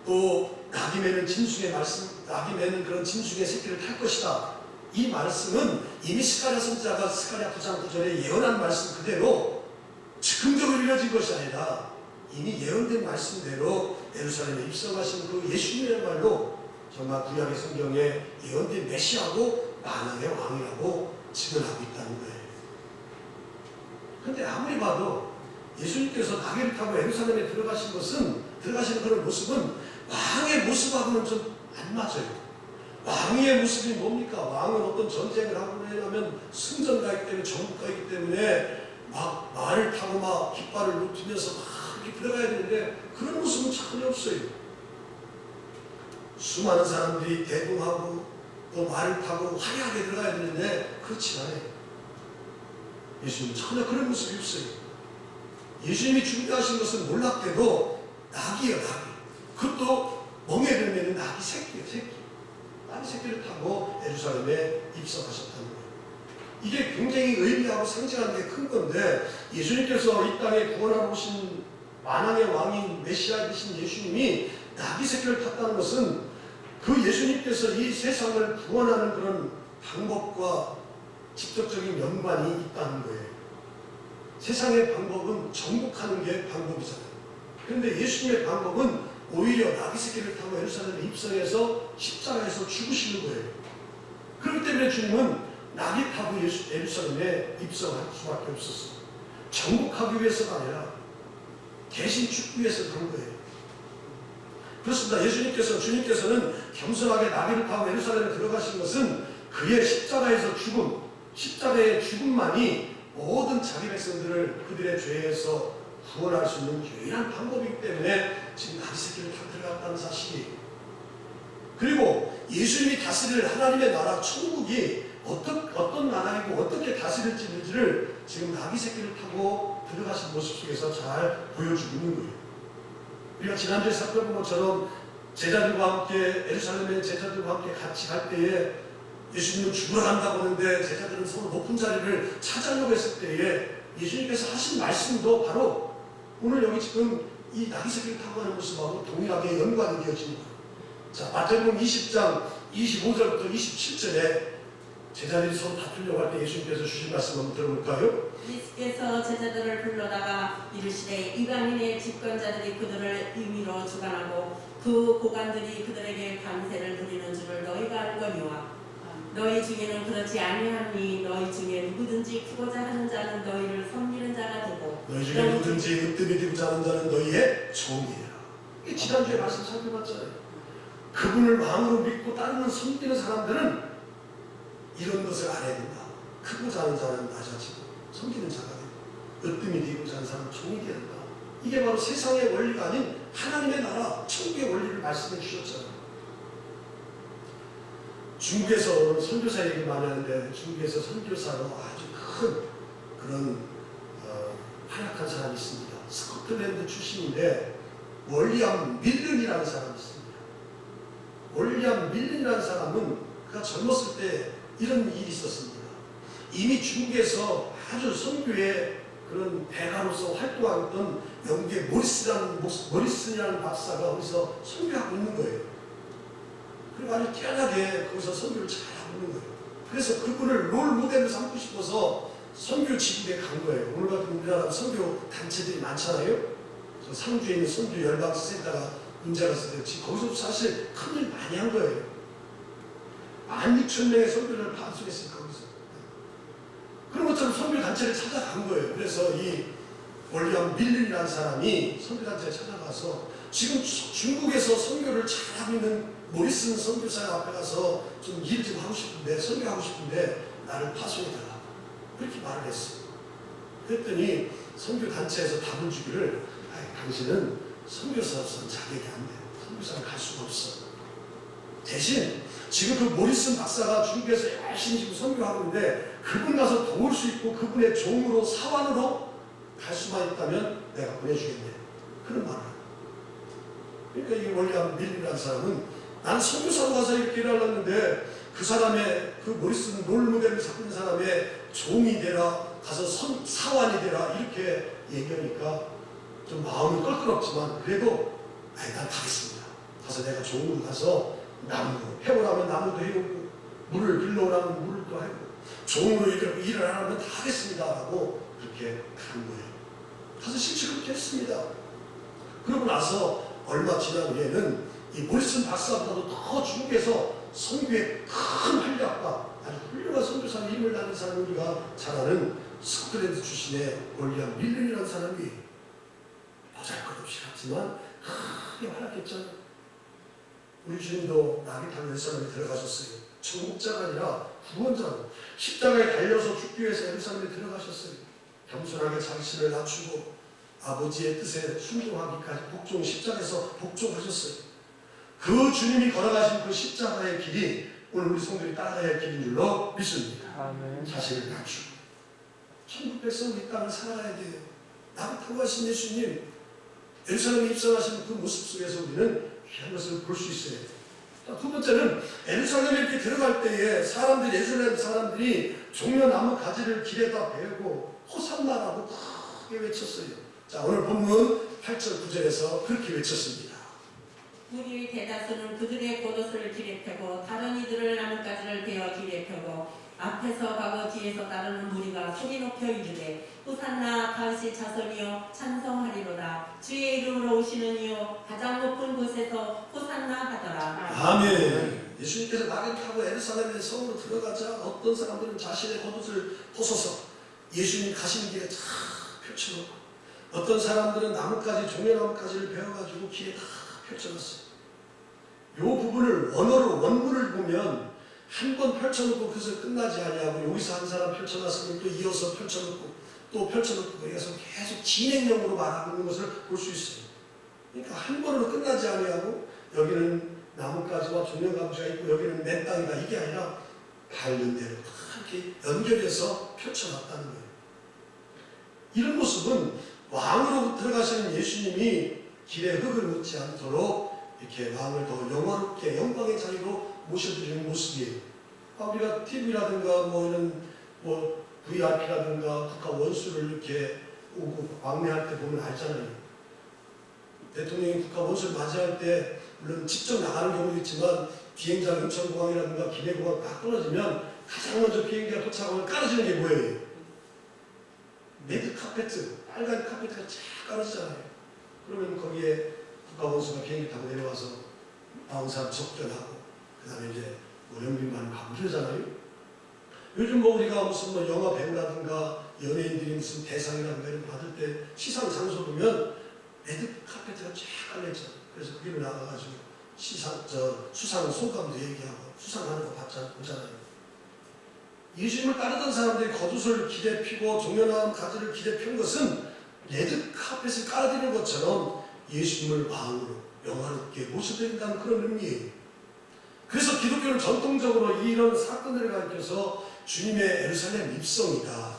A: 또 나귀 매는 짐승의 말씀, 나귀 매는 그런 짐승의 새끼를 탈 것이다. 이 말씀은 이미 스가랴 선지자가 스가랴 9장 9절에 예언한 말씀 그대로 즉흥적으로 이루어진 것이 아니라 이미 예언된 말씀대로 예루살렘에 입성하신 그 예수님이야말로 정말 구약의 성경에 예언된 메시아고 만왕의 왕이라고 증언하고 있다는 거예요. 그런데 아무리 봐도 예수님께서 나귀를 타고 예루살렘에 들어가시는 그런 모습은 왕의 모습하고는 좀 안 맞아요. 왕의 모습이 뭡니까? 왕은 어떤 전쟁을 하고 하면 승전가이기 때문에 정복가이기 때문에 막 말을 타고 막 깃발을 놓치면서 막 이렇게 들어가야 되는데 그런 모습은 전혀 없어요. 수많은 사람들이 대동하고 또 말을 타고 화려하게 들어가야 되는데 그렇지 않아요. 예수님은 전혀 그런 모습이 없어요. 예수님이 준비하신 것은 놀랍게도 나귀예요. 나귀. 그것도 멍에를 매는 나귀 새끼예요. 새끼. 나귀 새끼를 타고 예루살렘에 입성하셨다는 거예요. 이게 굉장히 의미하고 상징하는 게 큰 건데 예수님께서 이 땅에 구원하러 오신 만왕의 왕인 메시아이신 예수님이 나귀 새끼를 탔다는 것은 그 예수님께서 이 세상을 구원하는 그런 방법과 직접적인 연관이 있다는 거예요. 세상의 방법은 정복하는 게 방법이잖아요. 그런데 예수님의 방법은 오히려 나귀 새끼를 타고 예루살렘에 입성해서 십자가에서 죽으시는 거예요. 그렇기 때문에 주님은 나귀 타고 예루살렘에 입성할 수밖에 없었어요. 정복하기 위해서가 아니라 대신 죽기 위해서 그런 거예요. 그렇습니다. 주님께서는 겸손하게 나귀를 타고 예루살렘에 들어가신 것은 그의 십자가에서 십자가의 죽음만이 모든 자기 백성들을 그들의 죄에서 구원할 수 있는 유일한 방법이기 때문에 지금 나귀 새끼를 타고 들어갔다는 사실이에요. 그리고 예수님이 다스릴 하나님의 나라 천국이 어떤 나라이고 어떻게 다스릴지를 지금 나귀 새끼를 타고 들어가신 모습 속에서 잘 보여주고 있는 거예요. 우리가 지난주에 살펴본 것처럼 제자들과 함께 예루살렘에 제자들과 함께 같이 갈 때에 예수님은 죽으러 간다고 하는데 제자들은 서로 높은 자리를 차지하려고 했을 때에 예수님께서 하신 말씀도 바로 오늘 여기 지금 이 나귀 새끼를 타고 가는 모습하고 동일하게 연관이 되어지는 거예요. 자, 마태복음 20장 25절부터 27절에 제자들이 서로 다투려고 할 때 예수님께서 주신 말씀 한번 들어볼까요?
B: 예수께서 제자들을 불러다가 이르시되 이방인의 집권자들이 그들을 임의로 주관하고 그 고관들이 그들에게 강세를 부리는 줄을 너희가 알거니와 너희 중에는 그렇지 아니하니 너희 중에 누구든지 크고자 하는 자는 너희를 섬기는 자가 되고
A: 너희 중에 누구든지 으뜸이 되고자 하는 자는 너희의 종이라. 지난주에 말씀 살펴봤잖아요. 그분을 마음으로 믿고 따르는 섬기는 사람들은 이런 것을 알아야 된다. 크고자 하는 자는 낮아지고 섬기는 자가 되고 으뜸이 되고자 하는 사람은 종이 되어야 된다. 이게 바로 세상의 원리가 아닌 하나님의 나라 천국의 원리를 말씀해 주셨잖아요. 중국에서 선교사 얘기 많이 하는데 중국에서 선교사로 아주 큰 그런 활약한 사람이 있습니다. 스코틀랜드 출신인데 월리엄 밀른이라는 사람이 있습니다. 월리엄 밀른이라는 사람은 그가 젊었을 때 이런 일이 있었습니다. 이미 중국에서 아주 선교의 그런 대가로서 활동하던 영국의 모리슨이라는 박사가 거기서 선교하고 있는 거예요. 그리고 아주 뛰어나게 거기서 선교를 잘하고 있는 거예요. 그래서 그분을 롤 모델로 삼고 싶어서 선교 지국에 간 거예요. 오늘 같은 우리나라 선교 단체들이 많잖아요. 저 상주에 있는 선교 열방센터가 문제가 있을 때 거기서 사실 큰일 많이 한 거예요. 16,000명의 선교를 반수했으니까 거기서. 그런 것처럼 선교 단체를 찾아간 거예요. 그래서 이 월리엄 밀른이라는 사람이 선교 단체에 찾아가서 지금 중국에서 선교를 잘하고 있는 모리슨 선교사 앞에 가서 좀 일 좀 하고 싶은데, 선교하고 싶은데 나를 파송해달라. 그렇게 말을 했어요. 그랬더니 선교 단체에서 답을 주기를, 당신은 선교사로서는 자격이 안 돼요. 선교사는 갈 수가 없어. 대신 지금 그 모리슨 박사가 중국에서 열심히 지금 선교하고 있는데 그분 가서 도울 수 있고 그분의 종으로 사환으로 갈 수만 있다면 내가 보내주겠네. 그런 말을 해요. 그러니까 이 월리엄 밀른이라는 사람은 나는 선교사로 가서 이렇게 일을 하려는데 그 사람의 그 모리슨 롤 모델을 잡고 있는 사람의 종이 되라, 가서 사환이 되라 이렇게 얘기하니까 좀 마음이 껄끄럽지만 그래도 난 가겠습니다. 가서 내가 종으로 가서 나무 해오라면 나무도 해오고 물을 길러오라면 물도 해오고 종으로 일을 하라면 다 하겠습니다 라고 그렇게 간 거예요. 가서 실제 그렇게 했습니다. 그러고 나서 얼마 지난 후에는 이 모리슨 박사보다도 더 중국에서 선교의 큰 활약과 아주 훌륭한 선교사의 힘을 나는 사람, 우리가 잘 아는 스코틀랜드 출신의 월리엄 밀른이라는 사람이 보잘것없이 갔지만 크게 활약했잖아요. 우리 주님도 나귀 타고 예루살렘에 들어가셨어요. 정복자가 아니라 구원자로 십자가에 달려서 죽기 위해서 예루살렘에 들어가셨어요. 겸손하게 자신을 낮추고 아버지의 뜻에 순종하기까지 복종, 십자가에서 복종하셨어요. 그 주님이 걸어가신 그 십자가의 길이 오늘 우리 성도들이 따라가야 할 길인 줄로 믿습니다.
D: 아멘.
A: 자신을 낮추고 천국 백성이 이 땅을 살아가야 돼요. 나를 타고 가신 예수님, 예루살렘에 입성하신 그 모습 속에서 우리는 귀한 것을 볼 수 있어요. 두 번째는 예루살렘에 이렇게 들어갈 때에 사람들이, 예루살렘 사람들이 종려나무 가지를 길에다 베고 호산나라고 크게 외쳤어요. 자, 오늘 본문 8절 9절에서 그렇게 외쳤습니다.
B: 무리의 대다수는 그들의 겉옷을 길에 펴고 다른 이들을 나뭇가지를 베어 길에 펴고 앞에서 가고 뒤에서 따르는 무리가 소리 높여 이르되 호산나 다윗의 자손이여 찬송하리로다. 주의 이름으로 오시는 이여 가장 높은 곳에서 호산나 하더라.
A: 아멘. 예수님께서 나귀를 타고 예루살렘의 성으로 들어가자 어떤 사람들은 자신의 겉옷을 벗어서 예수님 가시는 길에 다 펼쳐놓고 어떤 사람들은 나뭇가지, 종려나뭇가지를 베어가지고 길에 다 펼쳐놨어요. 이 부분을 원문을 보면 한 번 펼쳐놓고 그것을 끝나지 아니하고 여기서 한 사람 펼쳐놨으면 또 이어서 펼쳐놓고 또 펼쳐놓고 거기서 계속 진행형으로 말하고 있는 것을 볼 수 있어요. 그러니까 한 번으로 끝나지 아니하고 여기는 나뭇가지와 종려나무가 있고 여기는 맨 땅이다 이게 아니라 밟는 대로 이렇게 연결해서 펼쳐놨다는 거예요. 이런 모습은 왕으로 들어가시는 예수님이 길에 흙을 묻지 않도록 이렇게 왕을 더 영화롭게 영광의 자리로 모셔드리는 모습이에요. 우리가 TV라든가 이런 VIP라든가 국가 원수를 이렇게 오고 왕래할 때 보면 알잖아요. 대통령이 국가 원수를 맞이할 때 물론 직접 나가는 경우도 있지만 비행장 인천공항이라든가 기내공항 딱 떨어지면 가장 먼저 비행기가 도착하면 깔아지는 게 뭐예요? 레드 카페트, 빨간 카페트가 쫙 깔아지잖아요. 그러면 거기에 국가원수가 비행기 타고 내려와서 나온 사람 접견하고 그 다음에 이제 영빈관을 가고 그러잖아요. 요즘 우리가 무슨 영화 배우라든가 연예인들이 무슨 대상이라든가 이런 거 받을 때 시상 장소 보면 레드 카페트가 쫙 깔려있잖아요. 그래서 거기를 나가가지고 수상 소감도 얘기하고 수상하는 거 보잖아요. 예수님을 따르던 사람들이 겉옷을 길에 피고 종려나무 가지를 길에 펴는 것은 레드 카펫을 깔아드리는 것처럼 예수님을 왕으로 영화롭게 모셔드린다는 그런 의미예요. 그래서 기독교는 전통적으로 이런 사건들을 가리켜서 주님의 예루살렘 입성이다,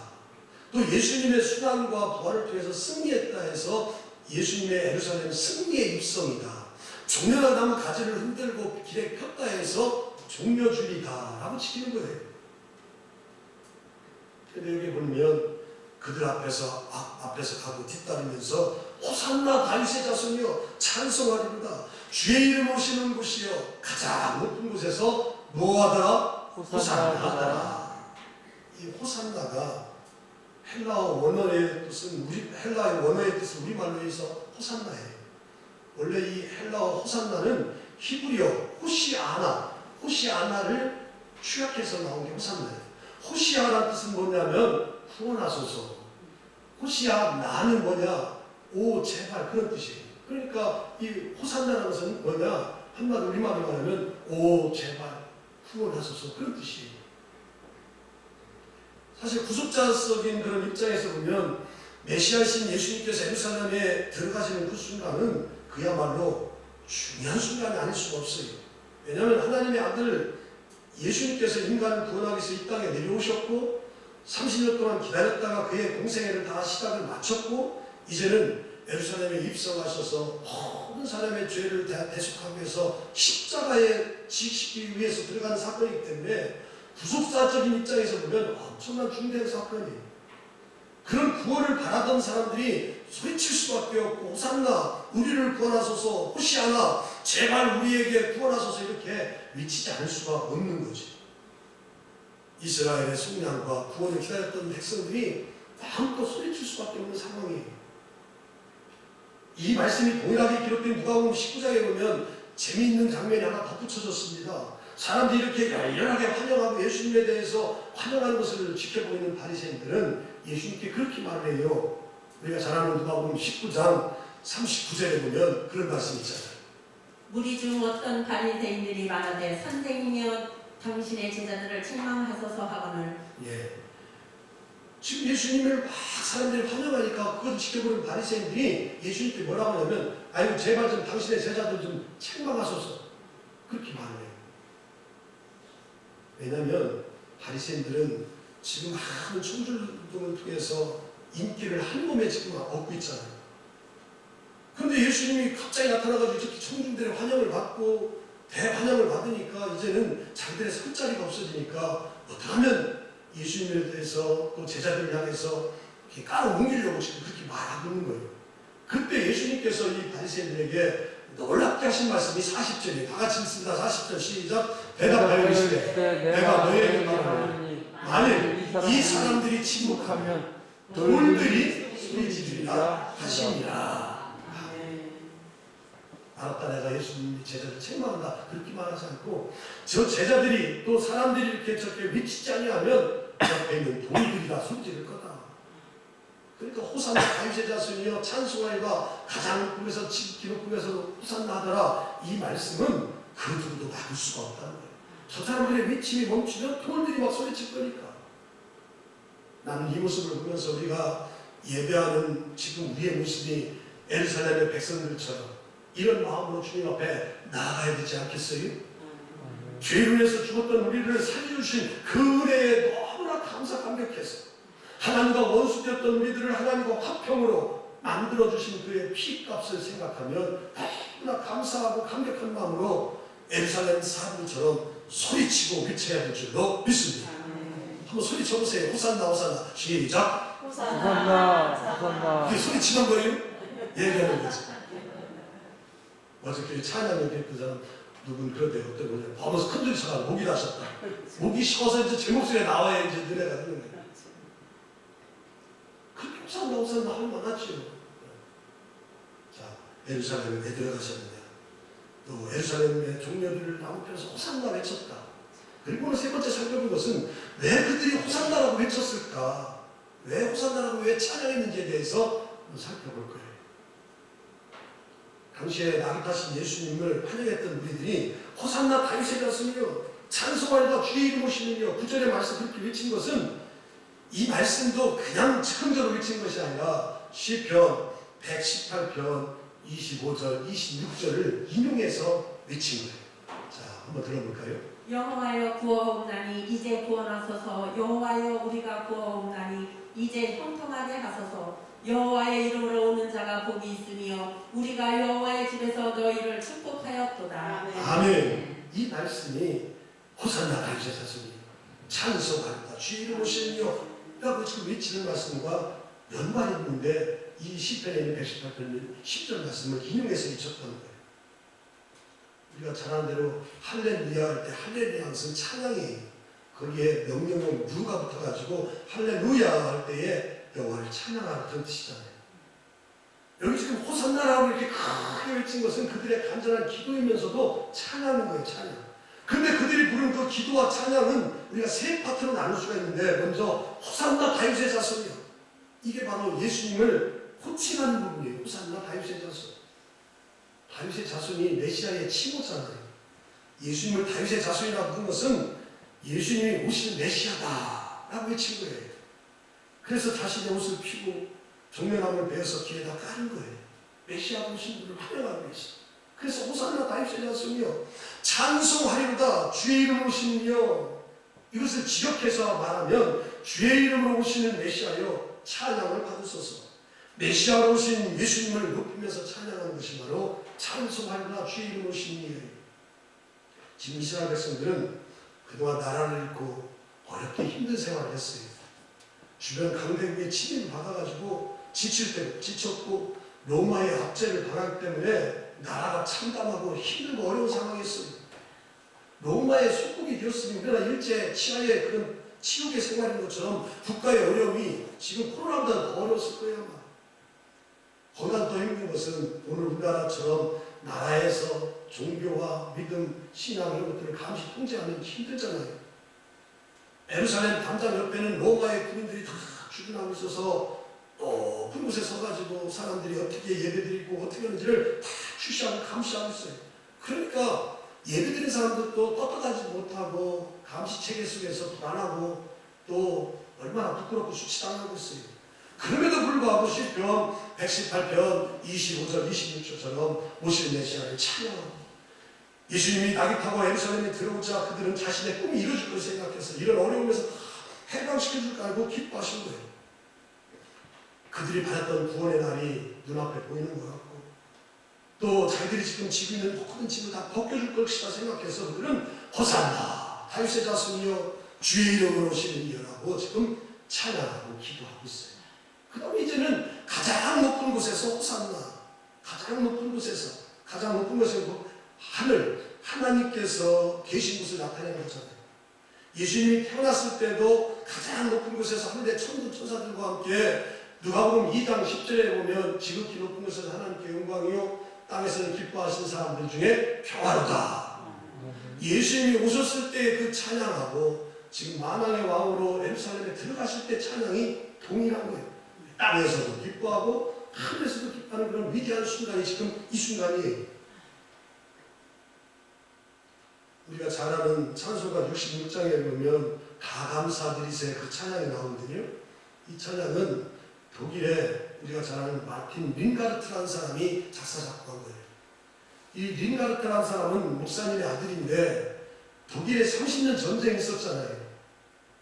A: 또 예수님의 순환과 부활을 통해서 승리했다 해서 예수님의 예루살렘 승리의 입성이다. 종려나 나무 가지를 흔들고 길에 폈다 해서 종려주리다 라고 지키는 거예요. 근데 여기 보면 그들 앞에서 가고 뒤따르면서 호산나 다윗의 자손이여 찬송하리로다. 주의 이름 오시는 곳이여 가장 높은 곳에서 뭐하더라? 호산나하더라. 이 호산나가 헬라어 원어의 뜻은 헬라의 원어의 뜻은 우리말로 해서 호산나예요. 원래 이 헬라어 호산나는 히브리어 호시아나를 축약해서 나온 게 호산나예요. 호시아라는 뜻은 뭐냐면 구원하소서. 호시아나는 뭐냐? 오 제발 그런 뜻이에요. 그러니까 이 호산나라는 것은 뭐냐? 한마디로 우리말로 말하면 오 제발 구원하소서 그런 뜻이에요. 사실 구속자적인 그런 입장에서 보면 메시아이신 예수님께서 예루살렘에 들어가시는 그 순간은 그야말로 중요한 순간이 아닐 수가 없어요. 왜냐하면 하나님의 아들 예수님께서 인간을 구원하기 위해서 이 땅에 내려오셨고 30년 동안 기다렸다가 그의 공생애를 다 시작을 마쳤고 이제는 예루살렘에 입성하셔서 모든 사람의 죄를 대속하기 위해서 십자가에 지시기 위해서 들어가는 사건이기 때문에 구속사적인 입장에서 보면 엄청난 중대한 사건이에요. 그런 구원을 바라던 사람들이 소리칠 수밖에 없고 호산나 우리를 구원하소서 호시아나 제발 우리에게 구원하소서 이렇게 외치지 않을 수가 없는 거지. 이스라엘의 속량과 구원을 기다렸던 백성들이 마음껏 소리칠 수밖에 없는 상황이에요. 이 말씀이 동일하게 기록된 누가복음 19장에 보면 재미있는 장면이 하나 덧붙여졌습니다. 사람들이 이렇게 열렬하게 환영하고 예수님에 대해서 환영하는 것을 지켜보이는 바리새인들은 예수님께 그렇게 말을 해요. 우리가 잘 아는 누가복음 19장 39절에 보면 그런 말씀이 있잖아요.
B: 무리 중 어떤 바리새인들이 말하되 선생님이여 당신의 제자들을 책망하소서 하거늘.
A: 예. 지금 예수님을 막 사람들이 환영하니까 그것을 지켜보는 바리새인들이 예수님께 뭐라고 하냐면 아이고 제발 좀 당신의 제자들 좀 책망하소서 그렇게 말해요. 왜냐하면 바리새인들은 지금 많은 청줄동을 통해서 인기를 한 몸에 지금 얻고 있잖아요. 그런데 예수님이 갑자기 나타나가지고 이렇게 청중들의 환영을 받고 대환영을 받으니까 이제는 자기들의 설 자리가 없어지니까 어떻게 하면 예수님에 대해서 또 제자들을 향해서 이렇게 깔아옮기려고 지금 그렇게 말하고 있는 거예요. 그때 예수님께서 이 바리새인들에게 놀랍게 하신 말씀이 40절이에요. 다 같이 읽습니다. 40절 시작. 대답하여 이르시되 내가 너희에게 말하노니 만일 이 사람들이 침묵하면 돌들이 소리지르리라 하시니라. 알았다 내가 예수님 제자들 책망한다 그렇게 말하지 않고 저 제자들이 또 사람들이 이렇게 저렇게 미치지 아니하면 옆에 있는 돌들이라 소리지를 거다. 그러니까 호산나 다윗의 자손이여 찬송하리가 가장 높음에서 지극히 높음에서 호산나 하더라. 이 말씀은 그 누구도 막을 수가 없다는 거예요. 저 사람들의 외침이 멈추면 돌들이 막 소리칠 거니까. 나는 이 모습을 보면서 우리가 예배하는 지금 우리의 모습이 예루살렘의 백성들처럼 이런 마음으로 주님 앞에 나아가야 되지 않겠어요? 죄로 인해서 죽었던 우리를 살려주신 그 은혜에 너무나 감격해서 하나님과 원수되었던 우리들을 하나님과 화평으로 만들어주신 그의 피값을 생각하면 너무나 감사하고 감격한 마음으로 예루살렘 사람들처럼 소리치고 외쳐야 될 줄로 믿습니다. 한번 소리쳐보세요. 호산나 호산나 시작.
D: 호산나 호산나.
A: 이게 소리치는 거예요? 얘기하는 거지. 어저께 찬양에 그 사람 누군 그런데 어떤 거냐 밤에서 큰 소리 쳐가 목이 나셨다. 목이 쉬어서 이제 제 목소리가 나와야 이제 노래가 되는 거예요. 그렇게 호산나 호산나 하면 많았죠. 자 예루살렘에 왜 들어가셨느냐. 또 예루살렘의 종려들을 나무편에서 호산나 외쳤다. 그리고는 세 번째 살펴본 것은 왜 그들이 호산나라고 외쳤을까? 왜 호산나라고 왜 찬양했는지에 대해서 살펴볼 거예요. 당시에 낙이 타신 예수님을 환영했던 우리들이 호산나 다윗의 자손이여 찬송하리다 주의 이름 오시느니여 9절의 말씀 그렇게 외친 것은 이 말씀도 그냥 즉흥적으로 외친 것이 아니라 시편 118편 25절 26절을 인용해서 외친 거예요. 자 한번 들어볼까요?
B: 여호와여 구하옵나니 이제 구원하소서. 여호와여 우리가 구하옵나니 이제 형통하게 하소서. 여호와의 이름으로 오는 자가 복이 있으며 우리가 여호와의 집에서 너희를 축복하였도다.
A: 아멘. 이 말씀이 호산나 다윗의 자손이 찬송하리다 주의 이름 오시며 라고 지금 외치는 말씀과 연관이 있는데 이 시편에 있는 118편 10절 말씀을 인용해서 외쳤던 거예요. 우리가 잘 아는 대로 할렐루야 할 때 할렐루야 항상 찬양이 거기에 명령형 누가 붙어가지고 할렐루야 할 때에 여호와를 찬양하는 뜻이잖아요. 여기 지금 호산나라고 이렇게 크게 외친 것은 그들의 간절한 기도이면서도 찬양인 거예요. 찬양. 근데 그들이 부른 그 기도와 찬양은 우리가 세 파트로 나눌 수가 있는데 먼저 호산나 다윗의 자손이요. 이게 바로 예수님을 호칭하는 부분이에요. 호산나 다윗의 자손. 다윗의 자손이 메시아의 칭호잖아요. 예수님을 다윗의 자손이라고 부른 것은 예수님이 오시는 메시아다라고 외친 거예요. 그래서 자신의 옷을 피고 종려나무를 베어서 귀에다 까는 거예요. 메시아 오신 분을 환영하기 위해서. 그래서 호산나 다윗의 자손이여 찬송하리로다 주의 이름으로 오시며 이것을 지역해서 말하면 주의 이름으로 오시는 메시아여 찬양을 받으소서. 메시아로 오신 예수님을 높이면서 찬양하는 것이 바로 찬송하리로다 주의 이름으로 오시니. 지금 이스라엘 백성들은 그동안 나라를 잃고 어렵게 힘든 생활을 했어요. 주변 강대국의 침입을 받아가지고 지쳤고 로마의 압제를 당하기 때문에 나라가 참담하고 힘들고 어려운 상황이었어요. 로마의 속국이 되었으니 우리나라 일제 치하의 그런 치욕의 생활인 것처럼 국가의 어려움이 지금 코로나보다 더 어려웠을 거예요. 아마. 거기다 더 힘든 것은 오늘 우리나라처럼 나라에서 종교와 믿음, 신앙 이런 것들을 감시 통제하면 힘들잖아요. 예루살렘 담장 옆에는 로마의 군인들이 다 주둔하고 있어서 높은 곳에 서가지고 사람들이 어떻게 예배드리고 어떻게 하는지를 다 주시하고 감시하고 있어요. 그러니까 예배드리는 사람들도 떳떳하지 못하고 감시 체계 속에서 불안하고 또 얼마나 부끄럽고 수치당하고 있어요. 그럼에도 불구하고 시편 118편 25절 26절처럼 오시는 메시아를 찬양하고 예수님이 낙이 타고 예루살렘에 들어오자 그들은 자신의 꿈이 이루어질 것을 생각해서 이런 어려움에서 다 해방시켜줄 줄 알고 기뻐하신 거예요. 그들이 받았던 구원의 날이 눈앞에 보이는 것 같고 또 자기들이 지금 지고 있는 모든 짐을 다 벗겨줄 것이다 생각해서 그들은 호산나 다윗의 자손이여 주의 이름으로 오시는 이여라고 지금 찬양하고 기도하고 있어요. 그 다음에 이제는 가장 높은 곳에서 호산나 가장 높은 곳에서 가장 높은 곳에서 하늘 하나님께서 계신 곳을 나타내는 거잖아요. 예수님이 태어났을 때도 가장 높은 곳에서 하늘의 천군 천사들과 함께 누가복음 2장 10절에 보면 지극히 높은 곳에서 하나님께 영광이요 땅에서는 기뻐하시는 사람들 중에 평화로다. 예수님이 오셨을 때 그 찬양하고 지금 만왕의 왕으로 예루살렘에 들어가실 때 찬양이 동일한 거예요. 땅에서도 기뻐하고 하늘에서도 기뻐하는 그런 위대한 순간이 지금 이 순간이에요. 우리가 잘 아는 찬송가 66장에 보면 다 감사드리세 그 찬양이 나오거든요. 이 찬양은 독일에 우리가 잘 아는 마틴 링가르트라는 사람이 작사 작곡한 거예요. 이 링가르트라는 사람은 목사님의 아들인데 독일에 30년 전쟁이 있었잖아요.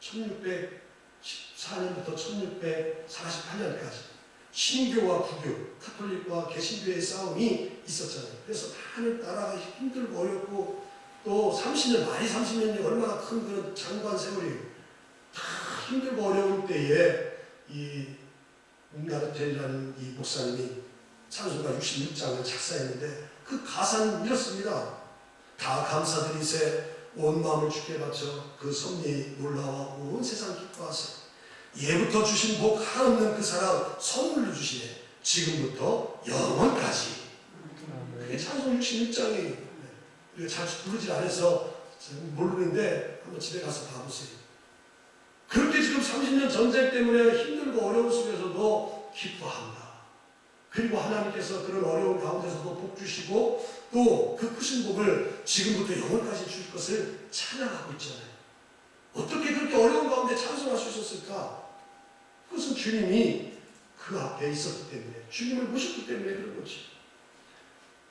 A: 1614년부터 1648년까지 신교와 구교, 카톨릭과 개신교의 싸움이 있었잖아요. 그래서 많은 나라가 힘들고 어렵고 또 30년, 말이 30년이 얼마나 큰 그런 장관 세월이에요. 다 힘들고 어려울 때에 이 링가르트라는 이 목사님이 찬송가 66장을 작사했는데 그 가사는 이렇습니다. 다 감사드리세 온 마음을 주께 바쳐 그 섭리에 놀라워 온 세상 기뻐하세. 예부터 주신 복 한없는 그 사랑 선물로 주시네. 지금부터 영원까지. 그게 찬송 66장이에요. 우리가 잘 부르질 않아서 모르는데 한번 집에 가서 봐보세요. 그렇게 지금 30년 전쟁 때문에 힘들고 어려운 속에서도 기뻐한다. 그리고 하나님께서 그런 어려운 가운데서도 복 주시고 또 그 크신 복을 지금부터 영원까지 주실 것을 찬양하고 있잖아요. 어떻게 그렇게 어려운 가운데 찬송할 수 있었을까? 그것은 주님이 그 앞에 있었기 때문에 주님을 모셨기 때문에 그런 거지.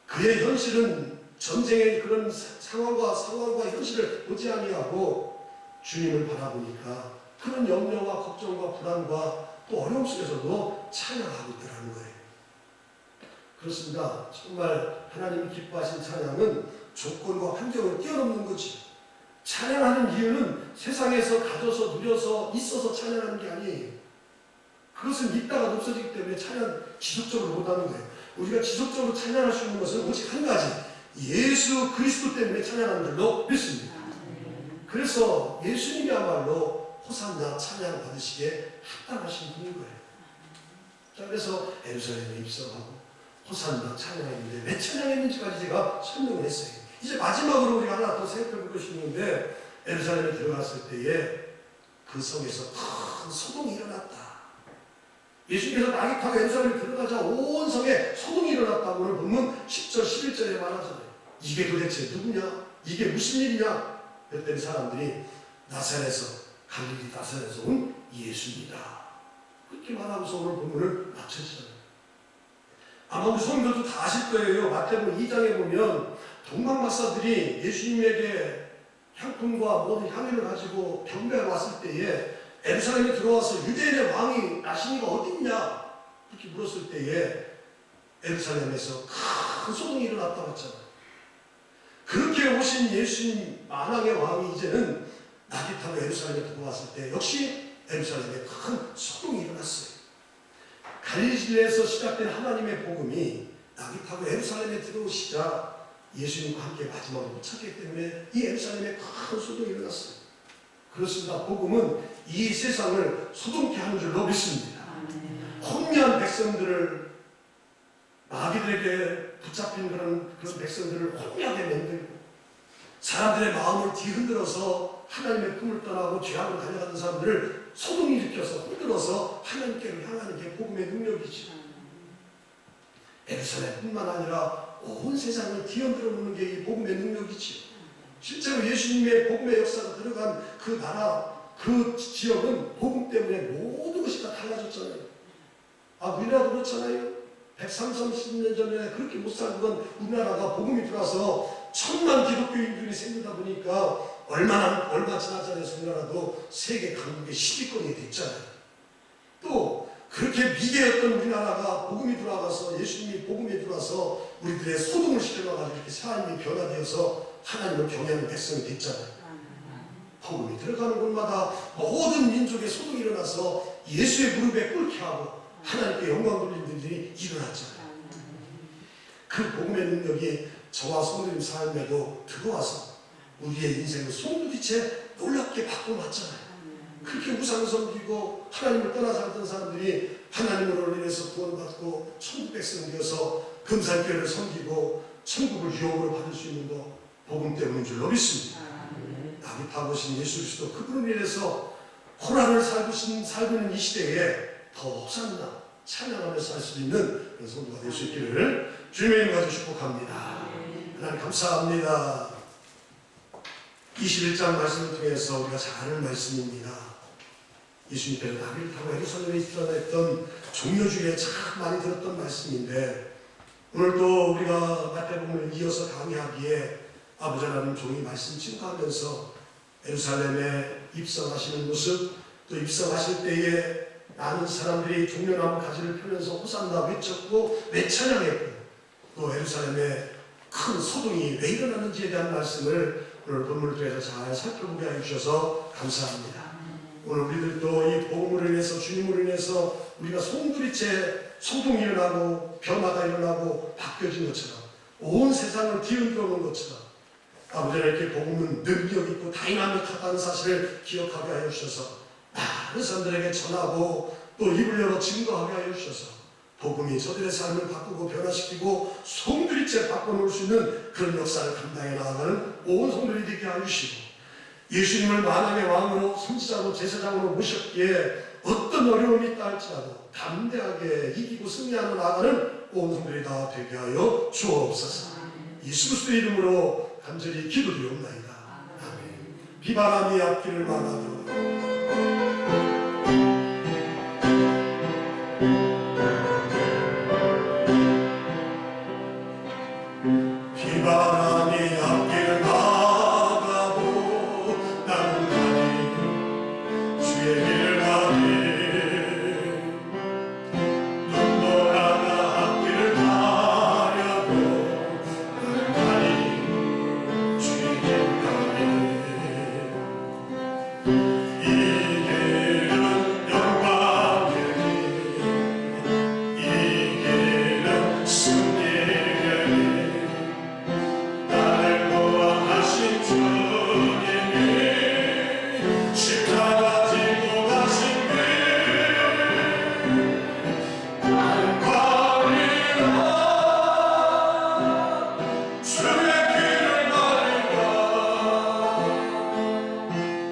A: 그의 현실은 전쟁의 그런 상황과 현실을 보지 아니하고 주님을 바라보니까 그런 염려와 걱정과 불안과 또 어려움 속에서도 찬양하고 있더라는 거예요. 그렇습니다. 정말 하나님이 기뻐하신 찬양은 조건과 환경을 뛰어넘는 거지. 찬양하는 이유는 세상에서 가져서 누려서 있어서 찬양하는 게 아니에요. 그것은 있다가 없어지기 때문에 찬양 지속적으로 못하는 거예요. 우리가 지속적으로 찬양할 수 있는 것은 오직 한 가지, 예수 그리스도 때문에 찬양하는 줄로 믿습니다. 그래서 예수님이야말로 호산나 찬양 받으시기에 합당하신 분인 거예요. 자, 그래서 예루살렘에 입성하고 호산나 찬양했는데 왜 찬양했는지까지 제가 설명을 했어요. 이제 마지막으로 우리가 하나 더 생각해 볼 것이 있는데, 예루살렘에 들어갔을 때에 그 성에서 큰 소동이 일어났다. 예수님께서 낙이 타고 예루살렘에 들어가자 온 성에 소동이 일어났다고 오늘 본문 10절 11절에 말하잖아요. 이게 도대체 누구냐? 이게 무슨 일이냐? 그랬더니 사람들이 갈릴리 나사렛에서 온 예수입니다. 그렇게 말하면서 오늘 본문을 마쳤잖아요. 아마 우리 성도도 다 아실 거예요. 마태복음 2장에 보면 동방박사들이 예수님에게 향품과 모든 향유를 가지고 경배하러 왔을 때에 예루살렘에 들어와서 유대인의 왕이 나시니가 어디 있냐? 이렇게 물었을 때에 예루살렘에서 큰 소동이 일어났다고 했잖아요. 그렇게 오신 예수님 만왕의 왕이 이제는 낙이 타고 예루살렘에 들어왔을 때 역시 예루살렘에 큰 소동이 일어났어요. 갈릴리에서 시작된 하나님의 복음이 낙이 타고 예루살렘에 들어오시자 예수님과 함께 마지막으로 못 찾기 때문에 이 예루살렘에 큰 소동이 일어났어요. 그렇습니다. 복음은 이 세상을 소동케 하는 줄로 믿습니다. 혼미한 백성들을, 마귀들에게 붙잡힌 그런 백성들을 혼미하게 만들고 사람들의 마음을 뒤흔들어서 하나님의 품을 떠나고 죄악으로 달려가는 사람들을 소동이 일으켜서 흔들어서 하나님께로 향하는 게 복음의 능력이죠. 예루살렘뿐만 아니라 온 세상을 뒤흔들어 놓는 게 이 복음의 능력이지요. 실제로 예수님의 복음의 역사가 들어간 그 나라, 그 지역은 복음 때문에 모든 것이 다 달라졌잖아요. 우리나라도 그렇잖아요. 130년 전에 그렇게 못 살던 우리나라가 복음이 들어와서 1000만 기독교인들이 생기다 보니까 얼마 지나지 않아서 우리나라도 세계 강국의 10위권이 됐잖아요. 또 그렇게 미개였던 우리나라가 복음이 들어와서 예수님이 복음이 들어와서 우리들의 소동을 시켜놔가지고 이렇게 삶이 변화되어서 하나님을 경외하는 백성이 됐잖아요. 복음이 들어가는 곳마다 모든 민족의 소동이 일어나서 예수의 무릎에 꿇게 하고 하나님께 영광 돌리는 일들이 일어났잖아요. 그 복음의 능력이 저와 성도님 삶에도 들어와서 우리의 인생을 송두리째 놀랍게 바꿔놨잖아요. 그렇게 우상을 섬기고 하나님을 떠나 살던 사람들이 하나님으로 인해서 구원받고 천국 백성 되어서 금산교회를 섬기고 천국을 유업으로 받을 수 있는 거 복음 때문인 줄로 믿습니다. 낙이 타보신 예수 그리스도 그분을 인해서 코라를 살고 있는 이 시대에 더 호산나 찬양하며 살 수 있는 그런 성도가 될 수 있기를 주님의 이름 가지고 축복합니다. 하나님 감사합니다. 21장 말씀을 통해서 우리가 잘 아는 말씀입니다. 예수님께서 낙을 타고 예루살렘에 일어났던 종려 중에 참 많이 들었던 말씀인데, 오늘도 우리가 마태복음을 이어서 강의하기에 아버지 하나님 종이 말씀 증거하면서 예루살렘에 입성하시는 모습, 또 입성하실 때에 많은 사람들이 종려나무 가지를 펴면서 호산나 외쳤고 외찬양했고, 또 예루살렘에 큰 소동이 왜 일어났는지에 대한 말씀을 오늘 본문을 통해서 잘 살펴보게 해주셔서 감사합니다. 오늘 우리들도 이 복음으로 인해서, 주님으로 인해서 우리가 송두리째 소동이 일어나고 변화가 일어나고 바뀌어진 것처럼, 온 세상을 뒤흔들어 놓은 것처럼 아버지 이렇게 복음은 능력 있고 다이나믹하다는 사실을 기억하게 하여 주셔서 많은 사람들에게 전하고 또 입을 열어 증거하게 하여 주셔서 복음이 저들의 삶을 바꾸고 변화시키고 송두리째 바꿔놓을 수 있는 그런 역사를 감당해 나아가는 온 성도들이 되게 하여 주시고, 예수님을 만왕의 왕으로 선지자로 제사장으로 모셨기에 어떤 어려움이 있다 할지라도 담대하게 이기고 승리하며 나아가는 온 성도들이 다 되게 하여 주옵소서. 예수 그리스도의 이름으로 간절히 기도드리옵나이다. 아멘. 비바람이 앞길을 막아도 비바람이 앞길을 막아도 나는 가니 주의 길을 가니 눈물 하나 앞길을 가려도 나는 가니 주의 길을 가니 이 길은 영광의 길, 이 길은 승리의 길, 나를 구원하신 주님이 십자가 지고 가신 길, 나는 가리라 주의 길을 가리라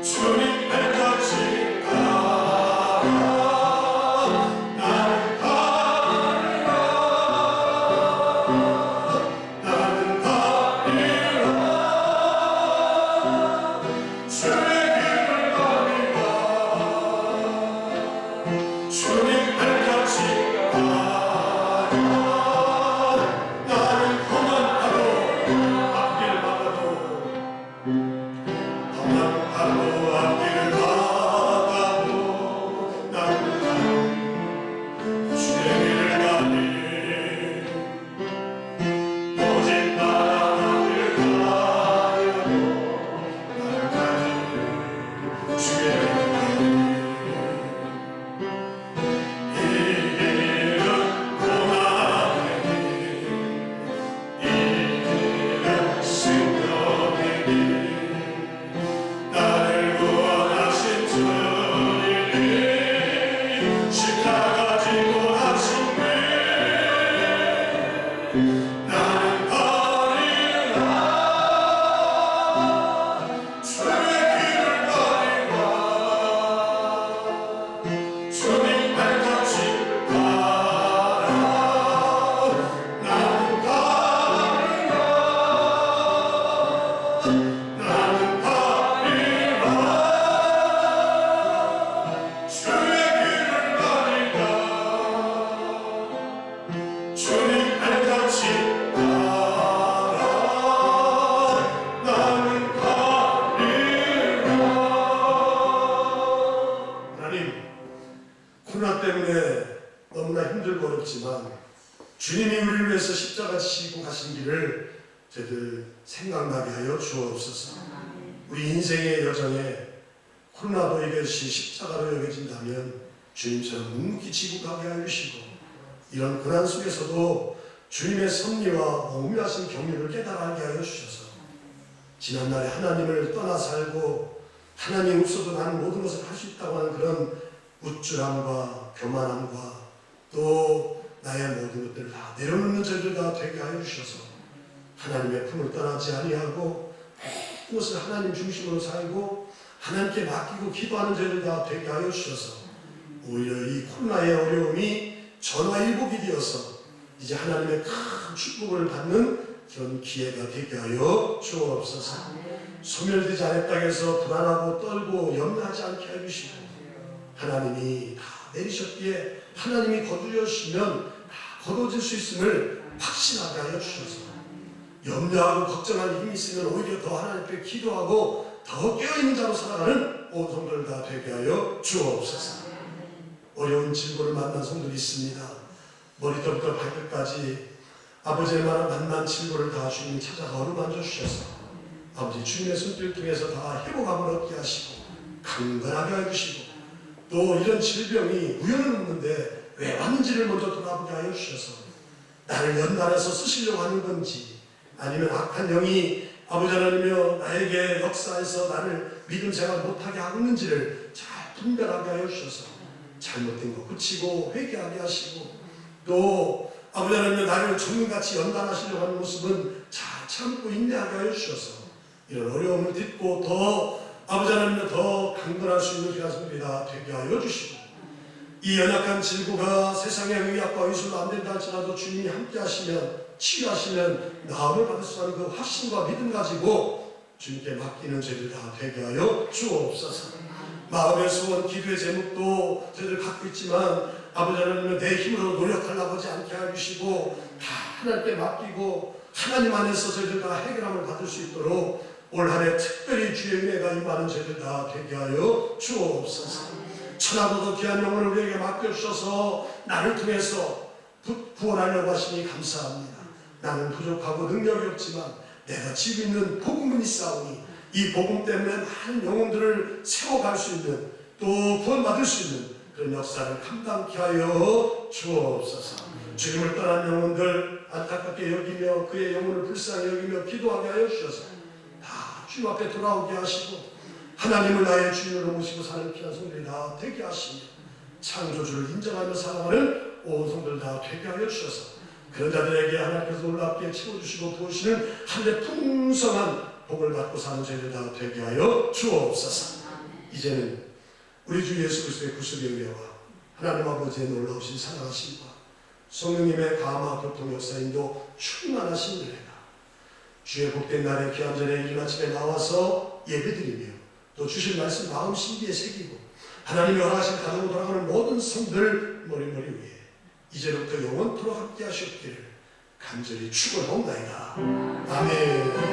A: 주님 닮같이 가라 나는 가리라 나는 가리라 주의 길을 가리라 주님 닮같이 가라 나는 고만하고 앞길 막아도 험난하고 앞길을 가다도 나는 가니 주의 길을 가니 오직 나랑 앞길을 가려도 나는 가니 주의 길을 가니 이 길은 고난의 길, 이 길은 생명의 길, 나를 구원하신 주님이 십자가 지고 가신 길, 나는 가리라 주의 길을 가리라 주님 발같이 가라 나는 가리라 나는 가리라 주의 길을 가리라 주님 발같이 가라 나는 가리라 하나님 코로나 때문에 너무나 힘들고 어렵지만 주님이 우리를 위해서 십자가 지시고 가신 길을 저희들 생각나게 하여 주옵소서. 우리 인생의 여정에 코로나도 이것이 십자가로 여겨진다면 주님처럼 묵묵히 지고 가게 하여 주시고 이런 고난 속에서도 주님의 섭리와 오묘하신 경륜을 깨달아 알게 하여 주셔서 지난날에 하나님을 떠나 살고 하나님 없어도 나는 모든 것을 할 수 있다고 하는 그런 우쭐함과 교만함과 또 나의 모든 것들을 다 내려놓는 저희들과 되게 하여 주셔서 하나님의 품을 떠나지 아니하고 모든 것을 하나님 중심으로 살고 하나님께 맡기고 기도하는 저희들과 되게 하여 주셔서 오히려 이 코로나의 어려움이 전화위복이 되어서 이제 하나님의 큰 축복을 받는 그런 기회가 되게 하여 주옵소서. 소멸되지 않았다 해서 불안하고 떨고 염려하지 않게 해주시고 하나님이 다 내리셨기에 하나님이 거두어주시면 다 거둬질 수 있음을 확신하게 하여 주셔서 염려하고 걱정하는 힘이 있으면 오히려 더 하나님께 기도하고 더 깨어있는 자로 살아가는 온 성도들 다 되게 하여 주옵소서. 어려운 질고를 만난 성도들이 있습니다. 머리부터 발끝까지 아버지의 만난 질고를 다 주님 찾아가 어루만져 주셔서 아버지 주님의 손길 통해서 다 회복함을 얻게 하시고 강건하게 해주시고 또 이런 질병이 우연은 없는데 왜 왔는지를 먼저 돌아보게 하여 주셔서 나를 연단해서 쓰시려고 하는 건지 아니면 악한 영이 아버지 하나님이여 나에게 역사해서 나를 믿음 생활 못하게 하고 있는지를 잘 분별하게 하여 주셔서 잘못된 거 고치고 회개하게 하시고 또 아버지 하나님이여 나를 전문같이 연단하시려고 하는 모습은 잘 참고 인내하게 하여 주셔서 이런 어려움을 딛고 더 아버지 하나님이여 더 강건할 수 있는 기라성들이다 되게 하여 주시고 이 연약한 질고가 세상의 의학과 의술로 안 된다 할지라도 주님이 함께 하시면 치유하시면 나음을 받을 수 있는 그 확신과 믿음 가지고 주님께 맡기는 저희들 다 되게 하여 주옵소서. 마음의 소원, 기도의 제목도 저희들 갖고 있지만 아버지 하나님은 내 힘으로 노력하려고 하지 않게 해주시고 다 하나님께 맡기고 하나님 안에서 저희들 다 해결함을 받을 수 있도록 올 한 해 특별히 주의 은혜가 임하는 저희들 다 되게 하여 주옵소서. 천하보다 귀한 영혼을 우리에게 맡겨주셔서 나를 통해서 구원하려고 하시니 감사합니다. 나는 부족하고 능력이 없지만 내가 지고 있는 복음은 있사오니 이 복음 때문에 많은 영혼들을 세워갈 수 있는, 또 구원받을 수 있는 그런 역사를 감당케 하여 주옵소서. 주님을 떠난 영혼들 안타깝게 여기며 그의 영혼을 불쌍히 여기며 기도하게 하여 주셔서 다 주님 앞에 돌아오게 하시고 하나님을 나의 주인으로 모시고 사는 귀한 성들이 다 되게 하시며 창조주를 인정하며 살아가는 온 성들 다 되게 하여 주셔서 그런 자들에게 하나님께서 놀랍게 채워주시고 부으시는 하늘의 풍성한 복을 받고 사는 저희들 다 되게 하여 주옵소서. 이제는 우리 주 예수 그리스도의 구속의 은혜와 하나님 아버지의 놀라우신 사랑하심과 성령님의 감화 교통 역사인도 충만하신 은혜가 주의 복된 날에 귀한 전에 이른 아침에 나와서 예배드리며 또 주신 말씀 마음 신비에 새기고 하나님이 허락하신 가정으로 돌아가는 모든 성들 머리머리 위에 이제부터 영원토록 함께 하시옵기를 간절히 축원하옵나이다. 아멘.